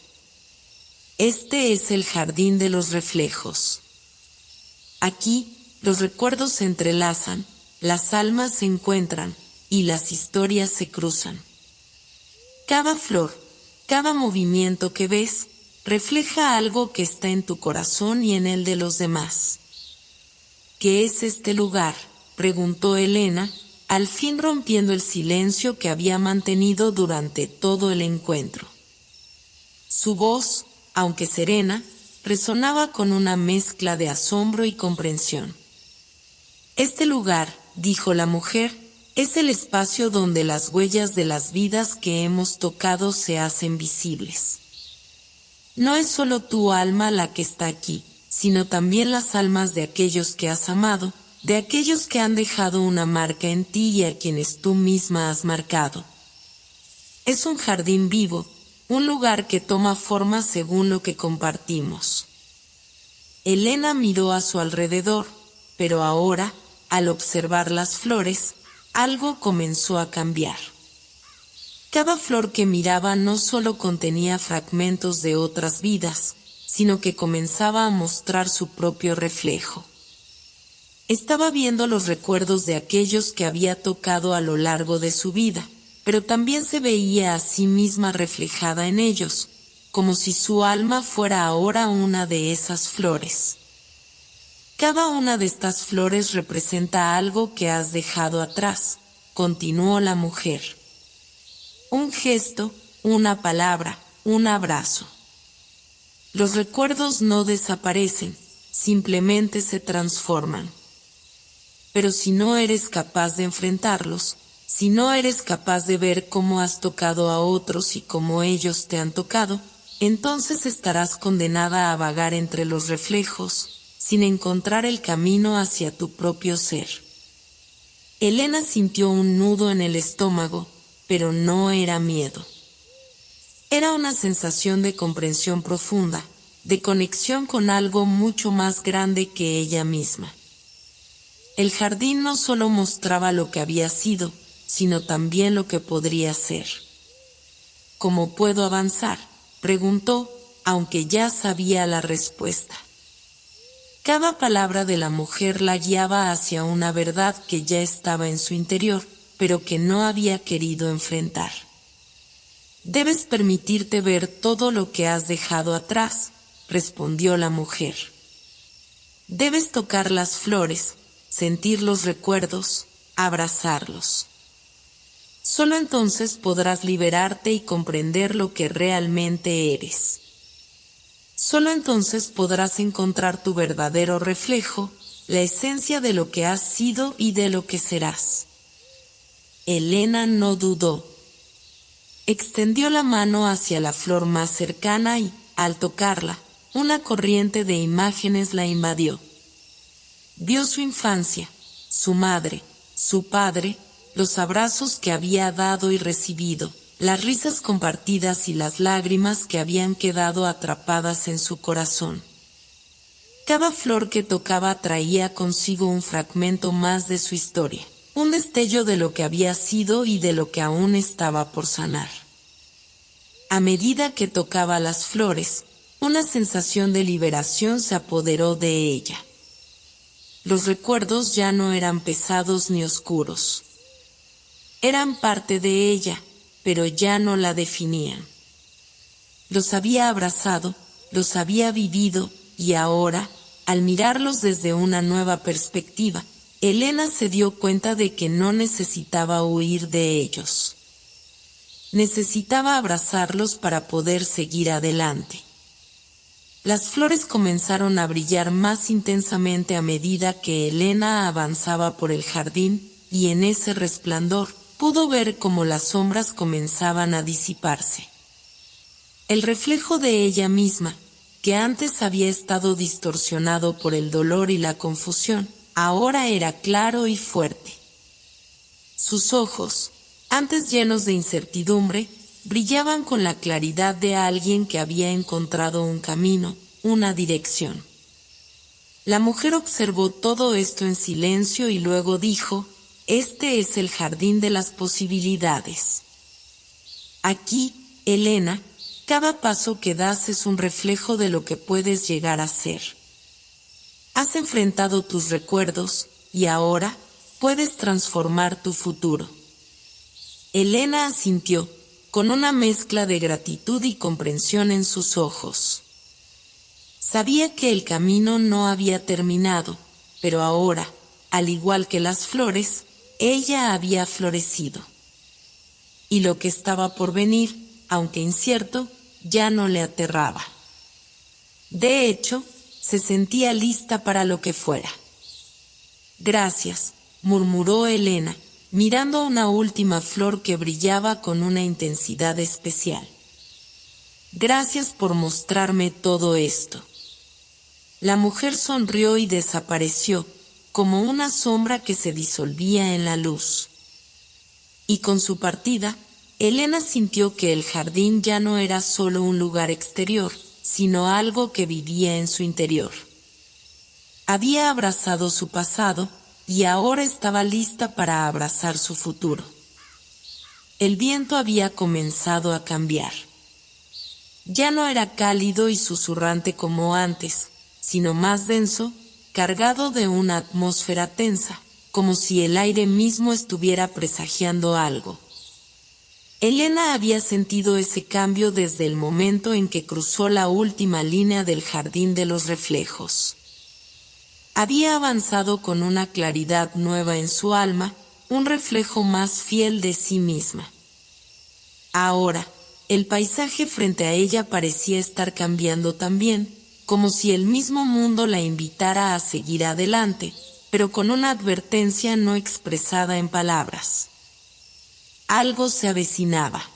Este es el jardín de los reflejos. Aquí, los recuerdos se entrelazan, las almas se encuentran, y las historias se cruzan. Cada flor, cada movimiento que ves, refleja algo que está en tu corazón y en el de los demás. ¿Qué es este lugar?, preguntó Elena, al fin rompiendo el silencio que había mantenido durante todo el encuentro. Su voz, aunque serena, resonaba con una mezcla de asombro y comprensión. Este lugar, dijo la mujer, es el espacio donde las huellas de las vidas que hemos tocado se hacen visibles. No es solo tu alma la que está aquí, sino también las almas de aquellos que has amado, de aquellos que han dejado una marca en ti y a quienes tú misma has marcado. Es un jardín vivo, un lugar que toma forma según lo que compartimos. Elena miró a su alrededor, pero ahora, al observar las flores, algo comenzó a cambiar. Cada flor que miraba no solo contenía fragmentos de otras vidas, sino que comenzaba a mostrar su propio reflejo. Estaba viendo los recuerdos de aquellos que había tocado a lo largo de su vida, pero también se veía a sí misma reflejada en ellos, como si su alma fuera ahora una de esas flores. Cada una de estas flores representa algo que has dejado atrás, continuó la mujer. Un gesto, una palabra, un abrazo. Los recuerdos no desaparecen, simplemente se transforman. Pero si no eres capaz de enfrentarlos, si no eres capaz de ver cómo has tocado a otros y cómo ellos te han tocado, entonces estarás condenada a vagar entre los reflejos, sin encontrar el camino hacia tu propio ser. Elena sintió un nudo en el estómago, pero no era miedo. Era una sensación de comprensión profunda, de conexión con algo mucho más grande que ella misma. El jardín no solo mostraba lo que había sido, sino también lo que podría ser. ¿Cómo puedo avanzar?, preguntó, aunque ya sabía la respuesta. Cada palabra de la mujer la guiaba hacia una verdad que ya estaba en su interior, pero que no había querido enfrentar. «Debes permitirte ver todo lo que has dejado atrás», respondió la mujer. «Debes tocar las flores, sentir los recuerdos, abrazarlos. Solo entonces podrás liberarte y comprender lo que realmente eres. Solo entonces podrás encontrar tu verdadero reflejo, la esencia de lo que has sido y de lo que serás». Elena no dudó. Extendió la mano hacia la flor más cercana y, al tocarla, una corriente de imágenes la invadió. Vio su infancia, su madre, su padre, los abrazos que había dado y recibido, las risas compartidas y las lágrimas que habían quedado atrapadas en su corazón. Cada flor que tocaba traía consigo un fragmento más de su historia, un destello de lo que había sido y de lo que aún estaba por sanar. A medida que tocaba las flores, una sensación de liberación se apoderó de ella. Los recuerdos ya no eran pesados ni oscuros. Eran parte de ella, pero ya no la definían. Los había abrazado, los había vivido, y ahora, al mirarlos desde una nueva perspectiva, Elena se dio cuenta de que no necesitaba huir de ellos. Necesitaba abrazarlos para poder seguir adelante. Las flores comenzaron a brillar más intensamente a medida que Elena avanzaba por el jardín, y en ese resplandor, pudo ver cómo las sombras comenzaban a disiparse. El reflejo de ella misma, que antes había estado distorsionado por el dolor y la confusión, ahora era claro y fuerte. Sus ojos, antes llenos de incertidumbre, brillaban con la claridad de alguien que había encontrado un camino, una dirección. La mujer observó todo esto en silencio y luego dijo: «Este es el jardín de las posibilidades. Aquí, Elena, cada paso que das es un reflejo de lo que puedes llegar a ser. Has enfrentado tus recuerdos, y ahora, puedes transformar tu futuro». Elena asintió, con una mezcla de gratitud y comprensión en sus ojos. Sabía que el camino no había terminado, pero ahora, al igual que las flores, ella había florecido. Y lo que estaba por venir, aunque incierto, ya no le aterraba. De hecho, se sentía lista para lo que fuera. «Gracias», murmuró Elena, mirando una última flor que brillaba con una intensidad especial. «Gracias por mostrarme todo esto». La mujer sonrió y desapareció, como una sombra que se disolvía en la luz. Y con su partida, Elena sintió que el jardín ya no era solo un lugar exterior, sino algo que vivía en su interior. Había abrazado su pasado, y ahora estaba lista para abrazar su futuro. El viento había comenzado a cambiar. Ya no era cálido y susurrante como antes, sino más denso, cargado de una atmósfera tensa, como si el aire mismo estuviera presagiando algo. Elena había sentido ese cambio desde el momento en que cruzó la última línea del jardín de los reflejos. Había avanzado con una claridad nueva en su alma, un reflejo más fiel de sí misma. Ahora, el paisaje frente a ella parecía estar cambiando también, como si el mismo mundo la invitara a seguir adelante, pero con una advertencia no expresada en palabras. Algo se avecinaba.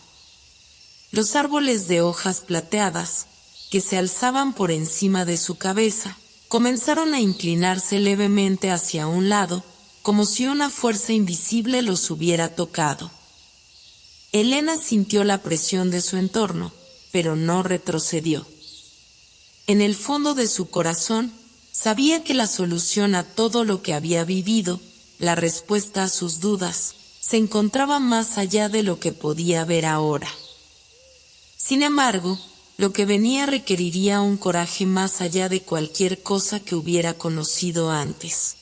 Los árboles de hojas plateadas, que se alzaban por encima de su cabeza, comenzaron a inclinarse levemente hacia un lado, como si una fuerza invisible los hubiera tocado. Elena sintió la presión de su entorno, pero no retrocedió. En el fondo de su corazón, sabía que la solución a todo lo que había vivido, la respuesta a sus dudas, se encontraba más allá de lo que podía ver ahora. Sin embargo, lo que venía requeriría un coraje más allá de cualquier cosa que hubiera conocido antes.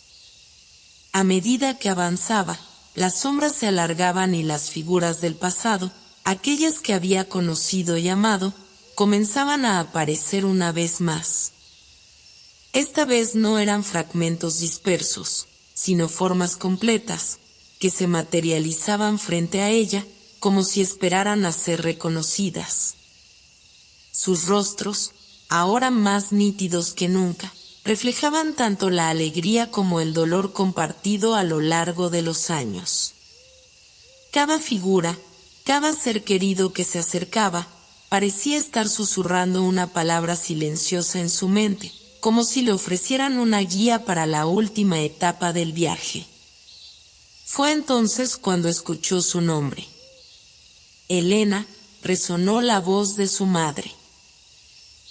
A medida que avanzaba, las sombras se alargaban y las figuras del pasado, aquellas que había conocido y amado, comenzaban a aparecer una vez más. Esta vez no eran fragmentos dispersos, sino formas completas, que se materializaban frente a ella, como si esperaran a ser reconocidas. Sus rostros, ahora más nítidos que nunca, reflejaban tanto la alegría como el dolor compartido a lo largo de los años. Cada figura, cada ser querido que se acercaba, parecía estar susurrando una palabra silenciosa en su mente, como si le ofrecieran una guía para la última etapa del viaje. Fue entonces cuando escuchó su nombre. Elena, resonó la voz de su madre.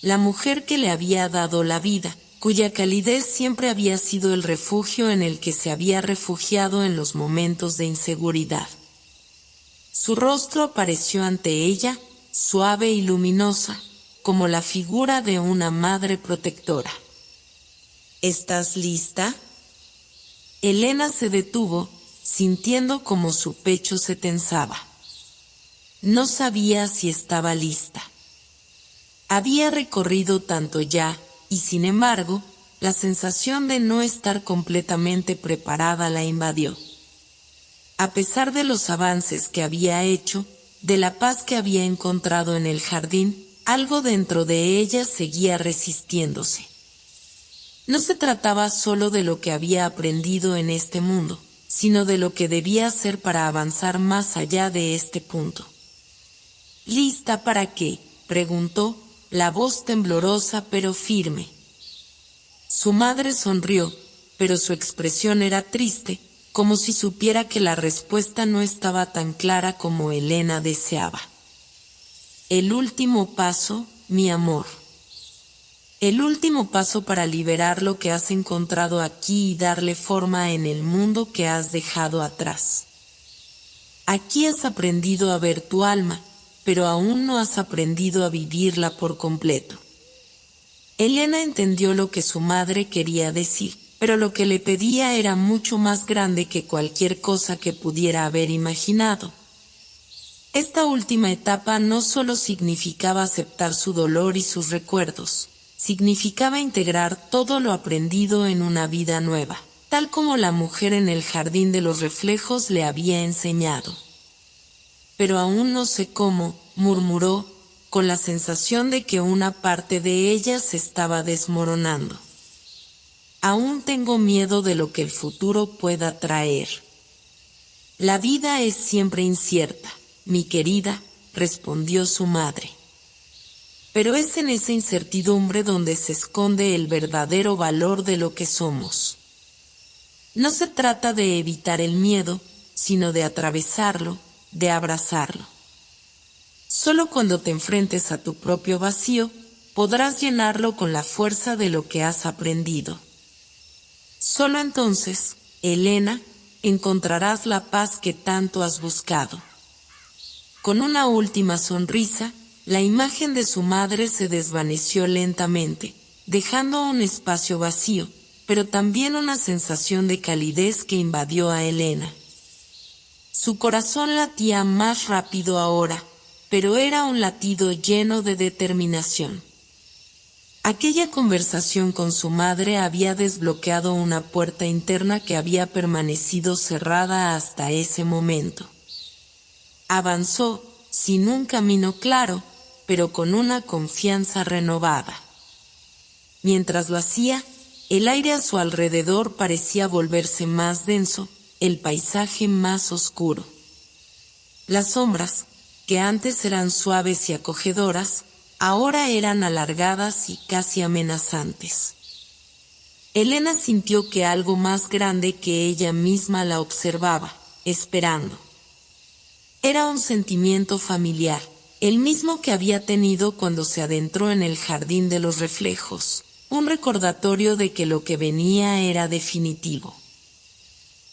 La mujer que le había dado la vida, cuya calidez siempre había sido el refugio en el que se había refugiado en los momentos de inseguridad. Su rostro apareció ante ella, suave y luminosa, como la figura de una madre protectora. ¿Estás lista? Elena se detuvo, sintiendo como su pecho se tensaba. No sabía si estaba lista. Había recorrido tanto ya, y sin embargo, la sensación de no estar completamente preparada la invadió. A pesar de los avances que había hecho, de la paz que había encontrado en el jardín, algo dentro de ella seguía resistiéndose. No se trataba solo de lo que había aprendido en este mundo, sino de lo que debía hacer para avanzar más allá de este punto. ¿Lista para qué?, preguntó, la voz temblorosa pero firme. Su madre sonrió, pero su expresión era triste, como si supiera que la respuesta no estaba tan clara como Elena deseaba. El último paso, mi amor. El último paso para liberar lo que has encontrado aquí y darle forma en el mundo que has dejado atrás. Aquí has aprendido a ver tu alma, pero aún no has aprendido a vivirla por completo. Elena entendió lo que su madre quería decir, pero lo que le pedía era mucho más grande que cualquier cosa que pudiera haber imaginado. Esta última etapa no solo significaba aceptar su dolor y sus recuerdos, significaba integrar todo lo aprendido en una vida nueva, tal como la mujer en el jardín de los reflejos le había enseñado. Pero aún no sé cómo, murmuró, con la sensación de que una parte de ella se estaba desmoronando. Aún tengo miedo de lo que el futuro pueda traer. La vida es siempre incierta, mi querida, respondió su madre. Pero es en esa incertidumbre donde se esconde el verdadero valor de lo que somos. No se trata de evitar el miedo, sino de atravesarlo, de abrazarlo. Solo cuando te enfrentes a tu propio vacío, podrás llenarlo con la fuerza de lo que has aprendido. Solo entonces, Elena, encontrarás la paz que tanto has buscado. Con una última sonrisa, la imagen de su madre se desvaneció lentamente, dejando un espacio vacío, pero también una sensación de calidez que invadió a Elena. Su corazón latía más rápido ahora, pero era un latido lleno de determinación. Aquella conversación con su madre había desbloqueado una puerta interna que había permanecido cerrada hasta ese momento. Avanzó, sin un camino claro, pero con una confianza renovada. Mientras lo hacía, el aire a su alrededor parecía volverse más denso, el paisaje más oscuro. Las sombras, que antes eran suaves y acogedoras, ahora eran alargadas y casi amenazantes. Elena sintió que algo más grande que ella misma la observaba, esperando. Era un sentimiento familiar, el mismo que había tenido cuando se adentró en el jardín de los reflejos, un recordatorio de que lo que venía era definitivo.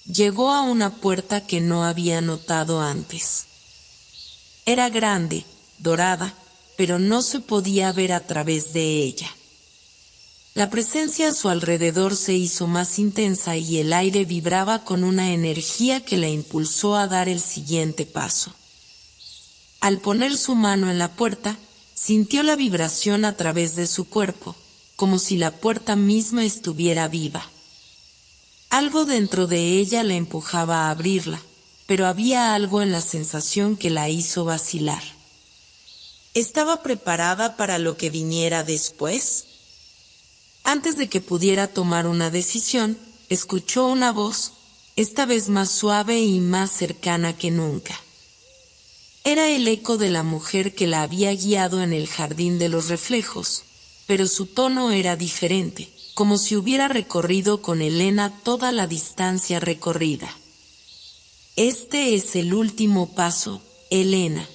Llegó a una puerta que no había notado antes. Era grande, dorada, pero no se podía ver a través de ella. La presencia a su alrededor se hizo más intensa y el aire vibraba con una energía que la impulsó a dar el siguiente paso. Al poner su mano en la puerta, sintió la vibración a través de su cuerpo, como si la puerta misma estuviera viva. Algo dentro de ella la empujaba a abrirla, pero había algo en la sensación que la hizo vacilar. ¿Estaba preparada para lo que viniera después? Antes de que pudiera tomar una decisión, escuchó una voz, esta vez más suave y más cercana que nunca. Era el eco de la mujer que la había guiado en el jardín de los reflejos, pero su tono era diferente, como si hubiera recorrido con Elena toda la distancia recorrida. Este es el último paso, Elena.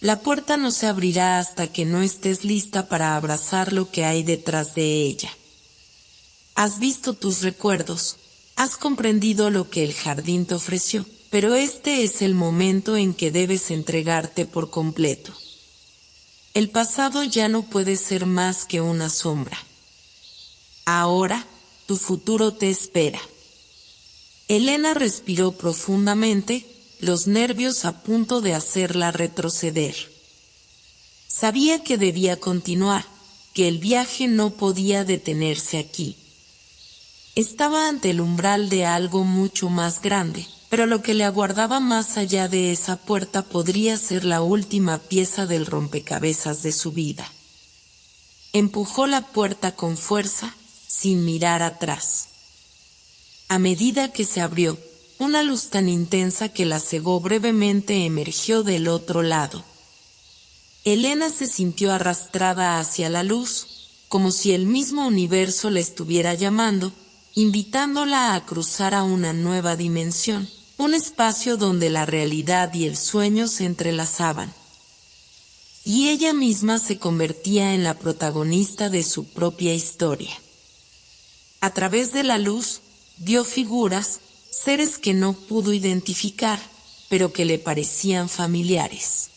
La puerta no se abrirá hasta que no estés lista para abrazar lo que hay detrás de ella. Has visto tus recuerdos, has comprendido lo que el jardín te ofreció, pero este es el momento en que debes entregarte por completo. El pasado ya no puede ser más que una sombra. Ahora, tu futuro te espera. Elena respiró profundamente, los nervios a punto de hacerla retroceder. Sabía que debía continuar, que el viaje no podía detenerse aquí. Estaba ante el umbral de algo mucho más grande, pero lo que le aguardaba más allá de esa puerta podría ser la última pieza del rompecabezas de su vida. Empujó la puerta con fuerza, sin mirar atrás. A medida que se abrió, una luz tan intensa que la cegó brevemente emergió del otro lado. Elena se sintió arrastrada hacia la luz, como si el mismo universo la estuviera llamando, invitándola a cruzar a una nueva dimensión, un espacio donde la realidad y el sueño se entrelazaban. Y ella misma se convertía en la protagonista de su propia historia. A través de la luz, vio figuras, seres que no pudo identificar, pero que le parecían familiares.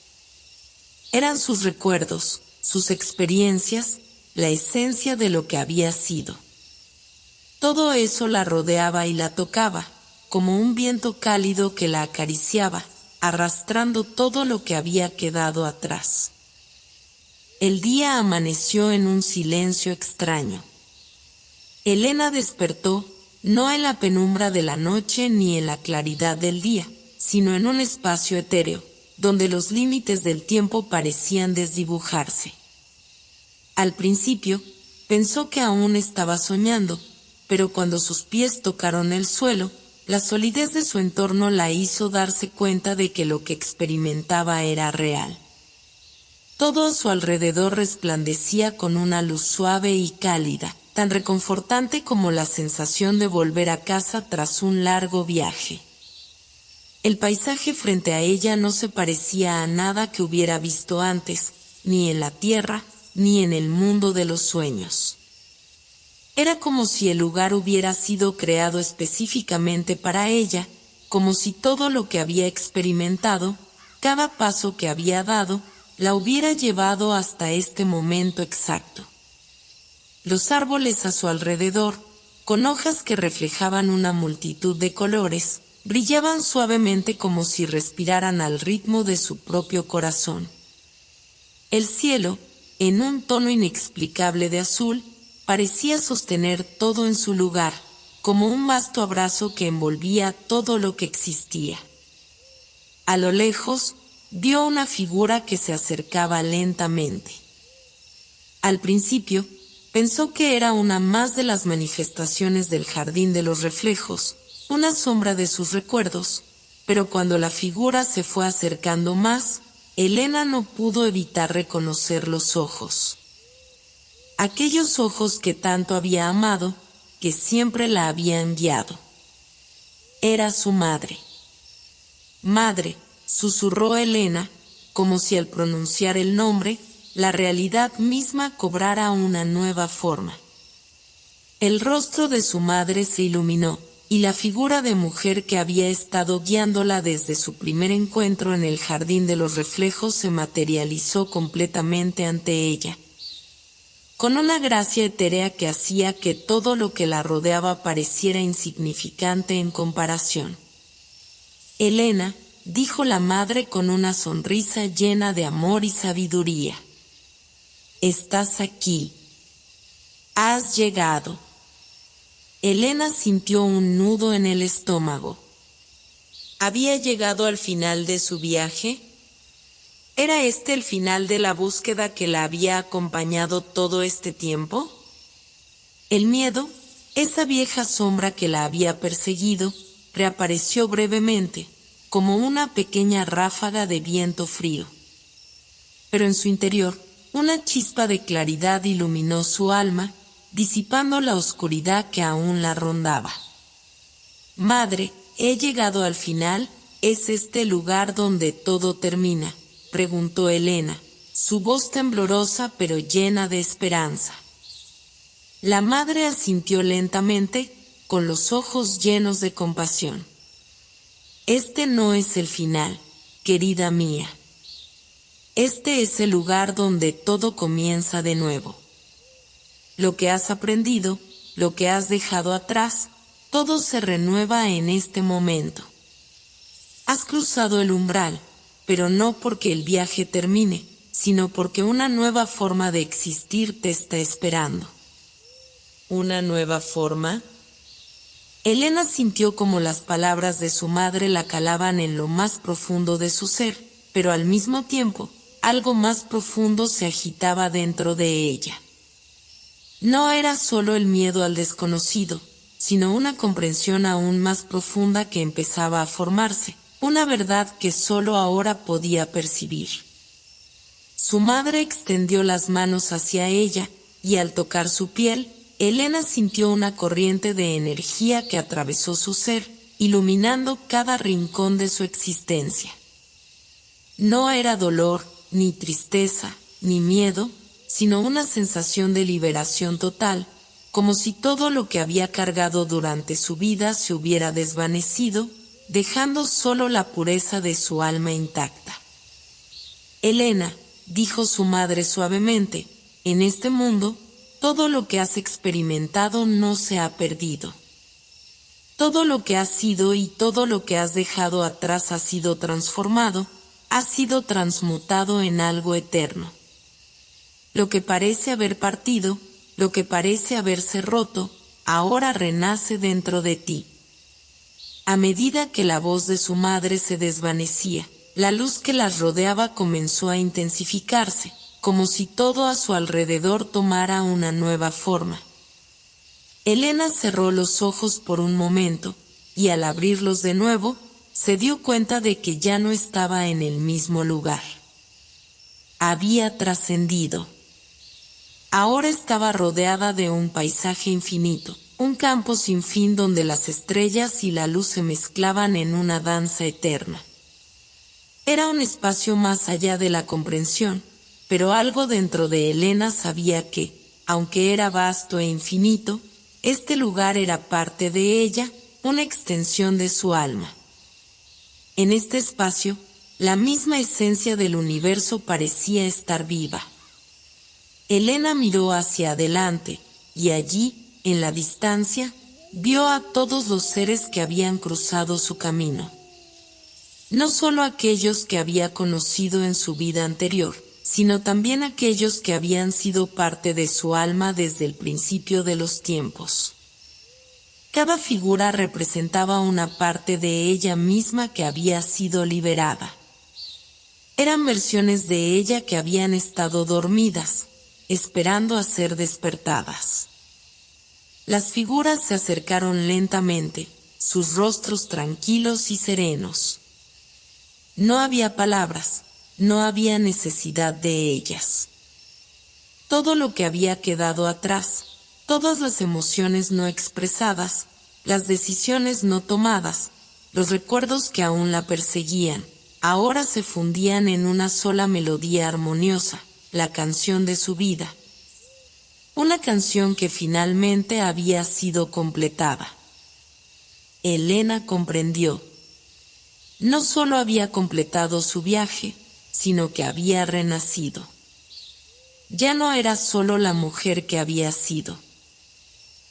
Eran sus recuerdos, sus experiencias, la esencia de lo que había sido. Todo eso la rodeaba y la tocaba, como un viento cálido que la acariciaba, arrastrando todo lo que había quedado atrás. El día amaneció en un silencio extraño. Elena despertó, no en la penumbra de la noche ni en la claridad del día, sino en un espacio etéreo, donde los límites del tiempo parecían desdibujarse. Al principio, pensó que aún estaba soñando, pero cuando sus pies tocaron el suelo, la solidez de su entorno la hizo darse cuenta de que lo que experimentaba era real. Todo a su alrededor resplandecía con una luz suave y cálida, tan reconfortante como la sensación de volver a casa tras un largo viaje. El paisaje frente a ella no se parecía a nada que hubiera visto antes, ni en la tierra, ni en el mundo de los sueños. Era como si el lugar hubiera sido creado específicamente para ella, como si todo lo que había experimentado, cada paso que había dado, la hubiera llevado hasta este momento exacto. Los árboles a su alrededor, con hojas que reflejaban una multitud de colores, brillaban suavemente como si respiraran al ritmo de su propio corazón. El cielo, en un tono inexplicable de azul, parecía sostener todo en su lugar, como un vasto abrazo que envolvía todo lo que existía. A lo lejos, vio una figura que se acercaba lentamente. Al principio, pensó que era una más de las manifestaciones del jardín de los reflejos, una sombra de sus recuerdos, pero cuando la figura se fue acercando más, Elena no pudo evitar reconocer los ojos. Aquellos ojos que tanto había amado, que siempre la habían guiado. Era su madre. Madre, susurró Elena, como si al pronunciar el nombre, la realidad misma cobrara una nueva forma. El rostro de su madre se iluminó, y la figura de mujer que había estado guiándola desde su primer encuentro en el jardín de los reflejos se materializó completamente ante ella, con una gracia etérea que hacía que todo lo que la rodeaba pareciera insignificante en comparación. «Elena», dijo la madre con una sonrisa llena de amor y sabiduría. «Estás aquí. Has llegado». Elena sintió un nudo en el estómago. ¿Había llegado al final de su viaje? ¿Era este el final de la búsqueda que la había acompañado todo este tiempo? El miedo, esa vieja sombra que la había perseguido, reapareció brevemente, como una pequeña ráfaga de viento frío. Pero en su interior, una chispa de claridad iluminó su alma, disipando la oscuridad que aún la rondaba. «Madre, he llegado al final, ¿es este el lugar donde todo termina?», preguntó Elena, su voz temblorosa pero llena de esperanza. La madre asintió lentamente, con los ojos llenos de compasión. «Este no es el final, querida mía. Este es el lugar donde todo comienza de nuevo. Lo que has aprendido, lo que has dejado atrás, todo se renueva en este momento. Has cruzado el umbral, pero no porque el viaje termine, sino porque una nueva forma de existir te está esperando». ¿Una nueva forma? Elena sintió como las palabras de su madre la calaban en lo más profundo de su ser, pero al mismo tiempo, algo más profundo se agitaba dentro de ella. No era solo el miedo al desconocido, sino una comprensión aún más profunda que empezaba a formarse, una verdad que solo ahora podía percibir. Su madre extendió las manos hacia ella, y al tocar su piel, Elena sintió una corriente de energía que atravesó su ser, iluminando cada rincón de su existencia. No era dolor, ni tristeza, ni miedo, sino una sensación de liberación total, como si todo lo que había cargado durante su vida se hubiera desvanecido, dejando solo la pureza de su alma intacta. «Elena», dijo su madre suavemente, «en este mundo, todo lo que has experimentado no se ha perdido. Todo lo que has sido y todo lo que has dejado atrás ha sido transformado, ha sido transmutado en algo eterno. Lo que parece haber partido, lo que parece haberse roto, ahora renace dentro de ti». A medida que la voz de su madre se desvanecía, la luz que las rodeaba comenzó a intensificarse, como si todo a su alrededor tomara una nueva forma. Elena cerró los ojos por un momento, y al abrirlos de nuevo, se dio cuenta de que ya no estaba en el mismo lugar. Había trascendido. Ahora estaba rodeada de un paisaje infinito, un campo sin fin donde las estrellas y la luz se mezclaban en una danza eterna. Era un espacio más allá de la comprensión, pero algo dentro de Elena sabía que, aunque era vasto e infinito, este lugar era parte de ella, una extensión de su alma. En este espacio, la misma esencia del universo parecía estar viva. Elena miró hacia adelante, y allí, en la distancia, vio a todos los seres que habían cruzado su camino. No solo aquellos que había conocido en su vida anterior, sino también aquellos que habían sido parte de su alma desde el principio de los tiempos. Cada figura representaba una parte de ella misma que había sido liberada. Eran versiones de ella que habían estado dormidas, esperando a ser despertadas. Las figuras se acercaron lentamente, sus rostros tranquilos y serenos. No había palabras, no había necesidad de ellas. Todo lo que había quedado atrás, todas las emociones no expresadas, las decisiones no tomadas, los recuerdos que aún la perseguían, ahora se fundían en una sola melodía armoniosa, la canción de su vida. Una canción que finalmente había sido completada. Elena comprendió. No solo había completado su viaje, sino que había renacido. Ya no era solo la mujer que había sido.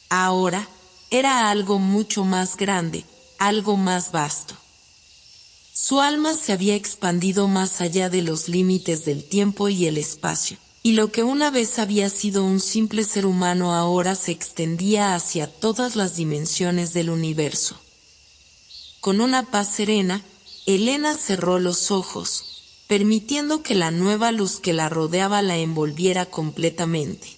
Ahora era algo mucho más grande, algo más vasto. Su alma se había expandido más allá de los límites del tiempo y el espacio, y lo que una vez había sido un simple ser humano ahora se extendía hacia todas las dimensiones del universo. Con una paz serena, Elena cerró los ojos, permitiendo que la nueva luz que la rodeaba la envolviera completamente.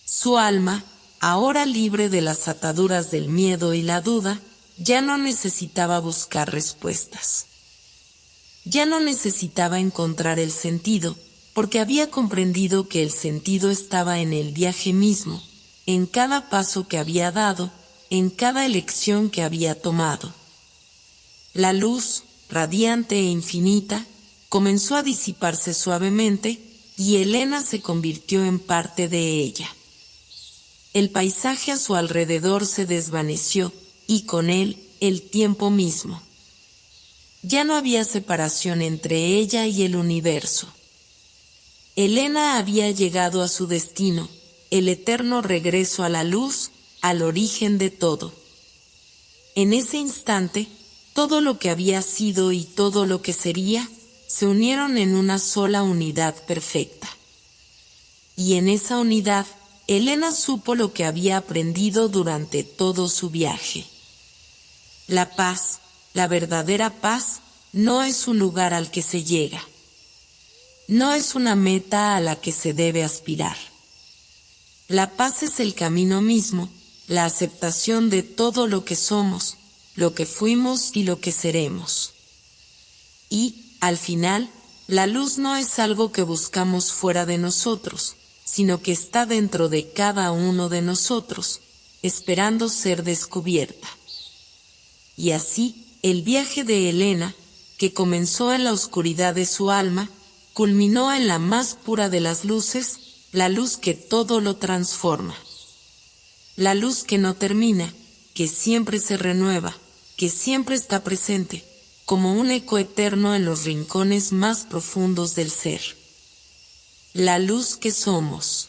Su alma, ahora libre de las ataduras del miedo y la duda, ya no necesitaba buscar respuestas. Ya no necesitaba encontrar el sentido, porque había comprendido que el sentido estaba en el viaje mismo, en cada paso que había dado, en cada elección que había tomado. La luz, radiante e infinita, comenzó a disiparse suavemente, y Elena se convirtió en parte de ella. El paisaje a su alrededor se desvaneció, y con él, el tiempo mismo. Ya no había separación entre ella y el universo. Elena había llegado a su destino, el eterno regreso a la luz, al origen de todo. En ese instante, todo lo que había sido y todo lo que sería, se unieron en una sola unidad perfecta. Y en esa unidad, Elena supo lo que había aprendido durante todo su viaje. La paz, la verdadera paz, no es un lugar al que se llega. No es una meta a la que se debe aspirar. La paz es el camino mismo, la aceptación de todo lo que somos, lo que fuimos y lo que seremos. Y, al final, la luz no es algo que buscamos fuera de nosotros, sino que está dentro de cada uno de nosotros, esperando ser descubierta. Y así, el viaje de Elena, que comenzó en la oscuridad de su alma, culminó en la más pura de las luces, la luz que todo lo transforma. La luz que no termina, que siempre se renueva, que siempre está presente, como un eco eterno en los rincones más profundos del ser. La luz que somos.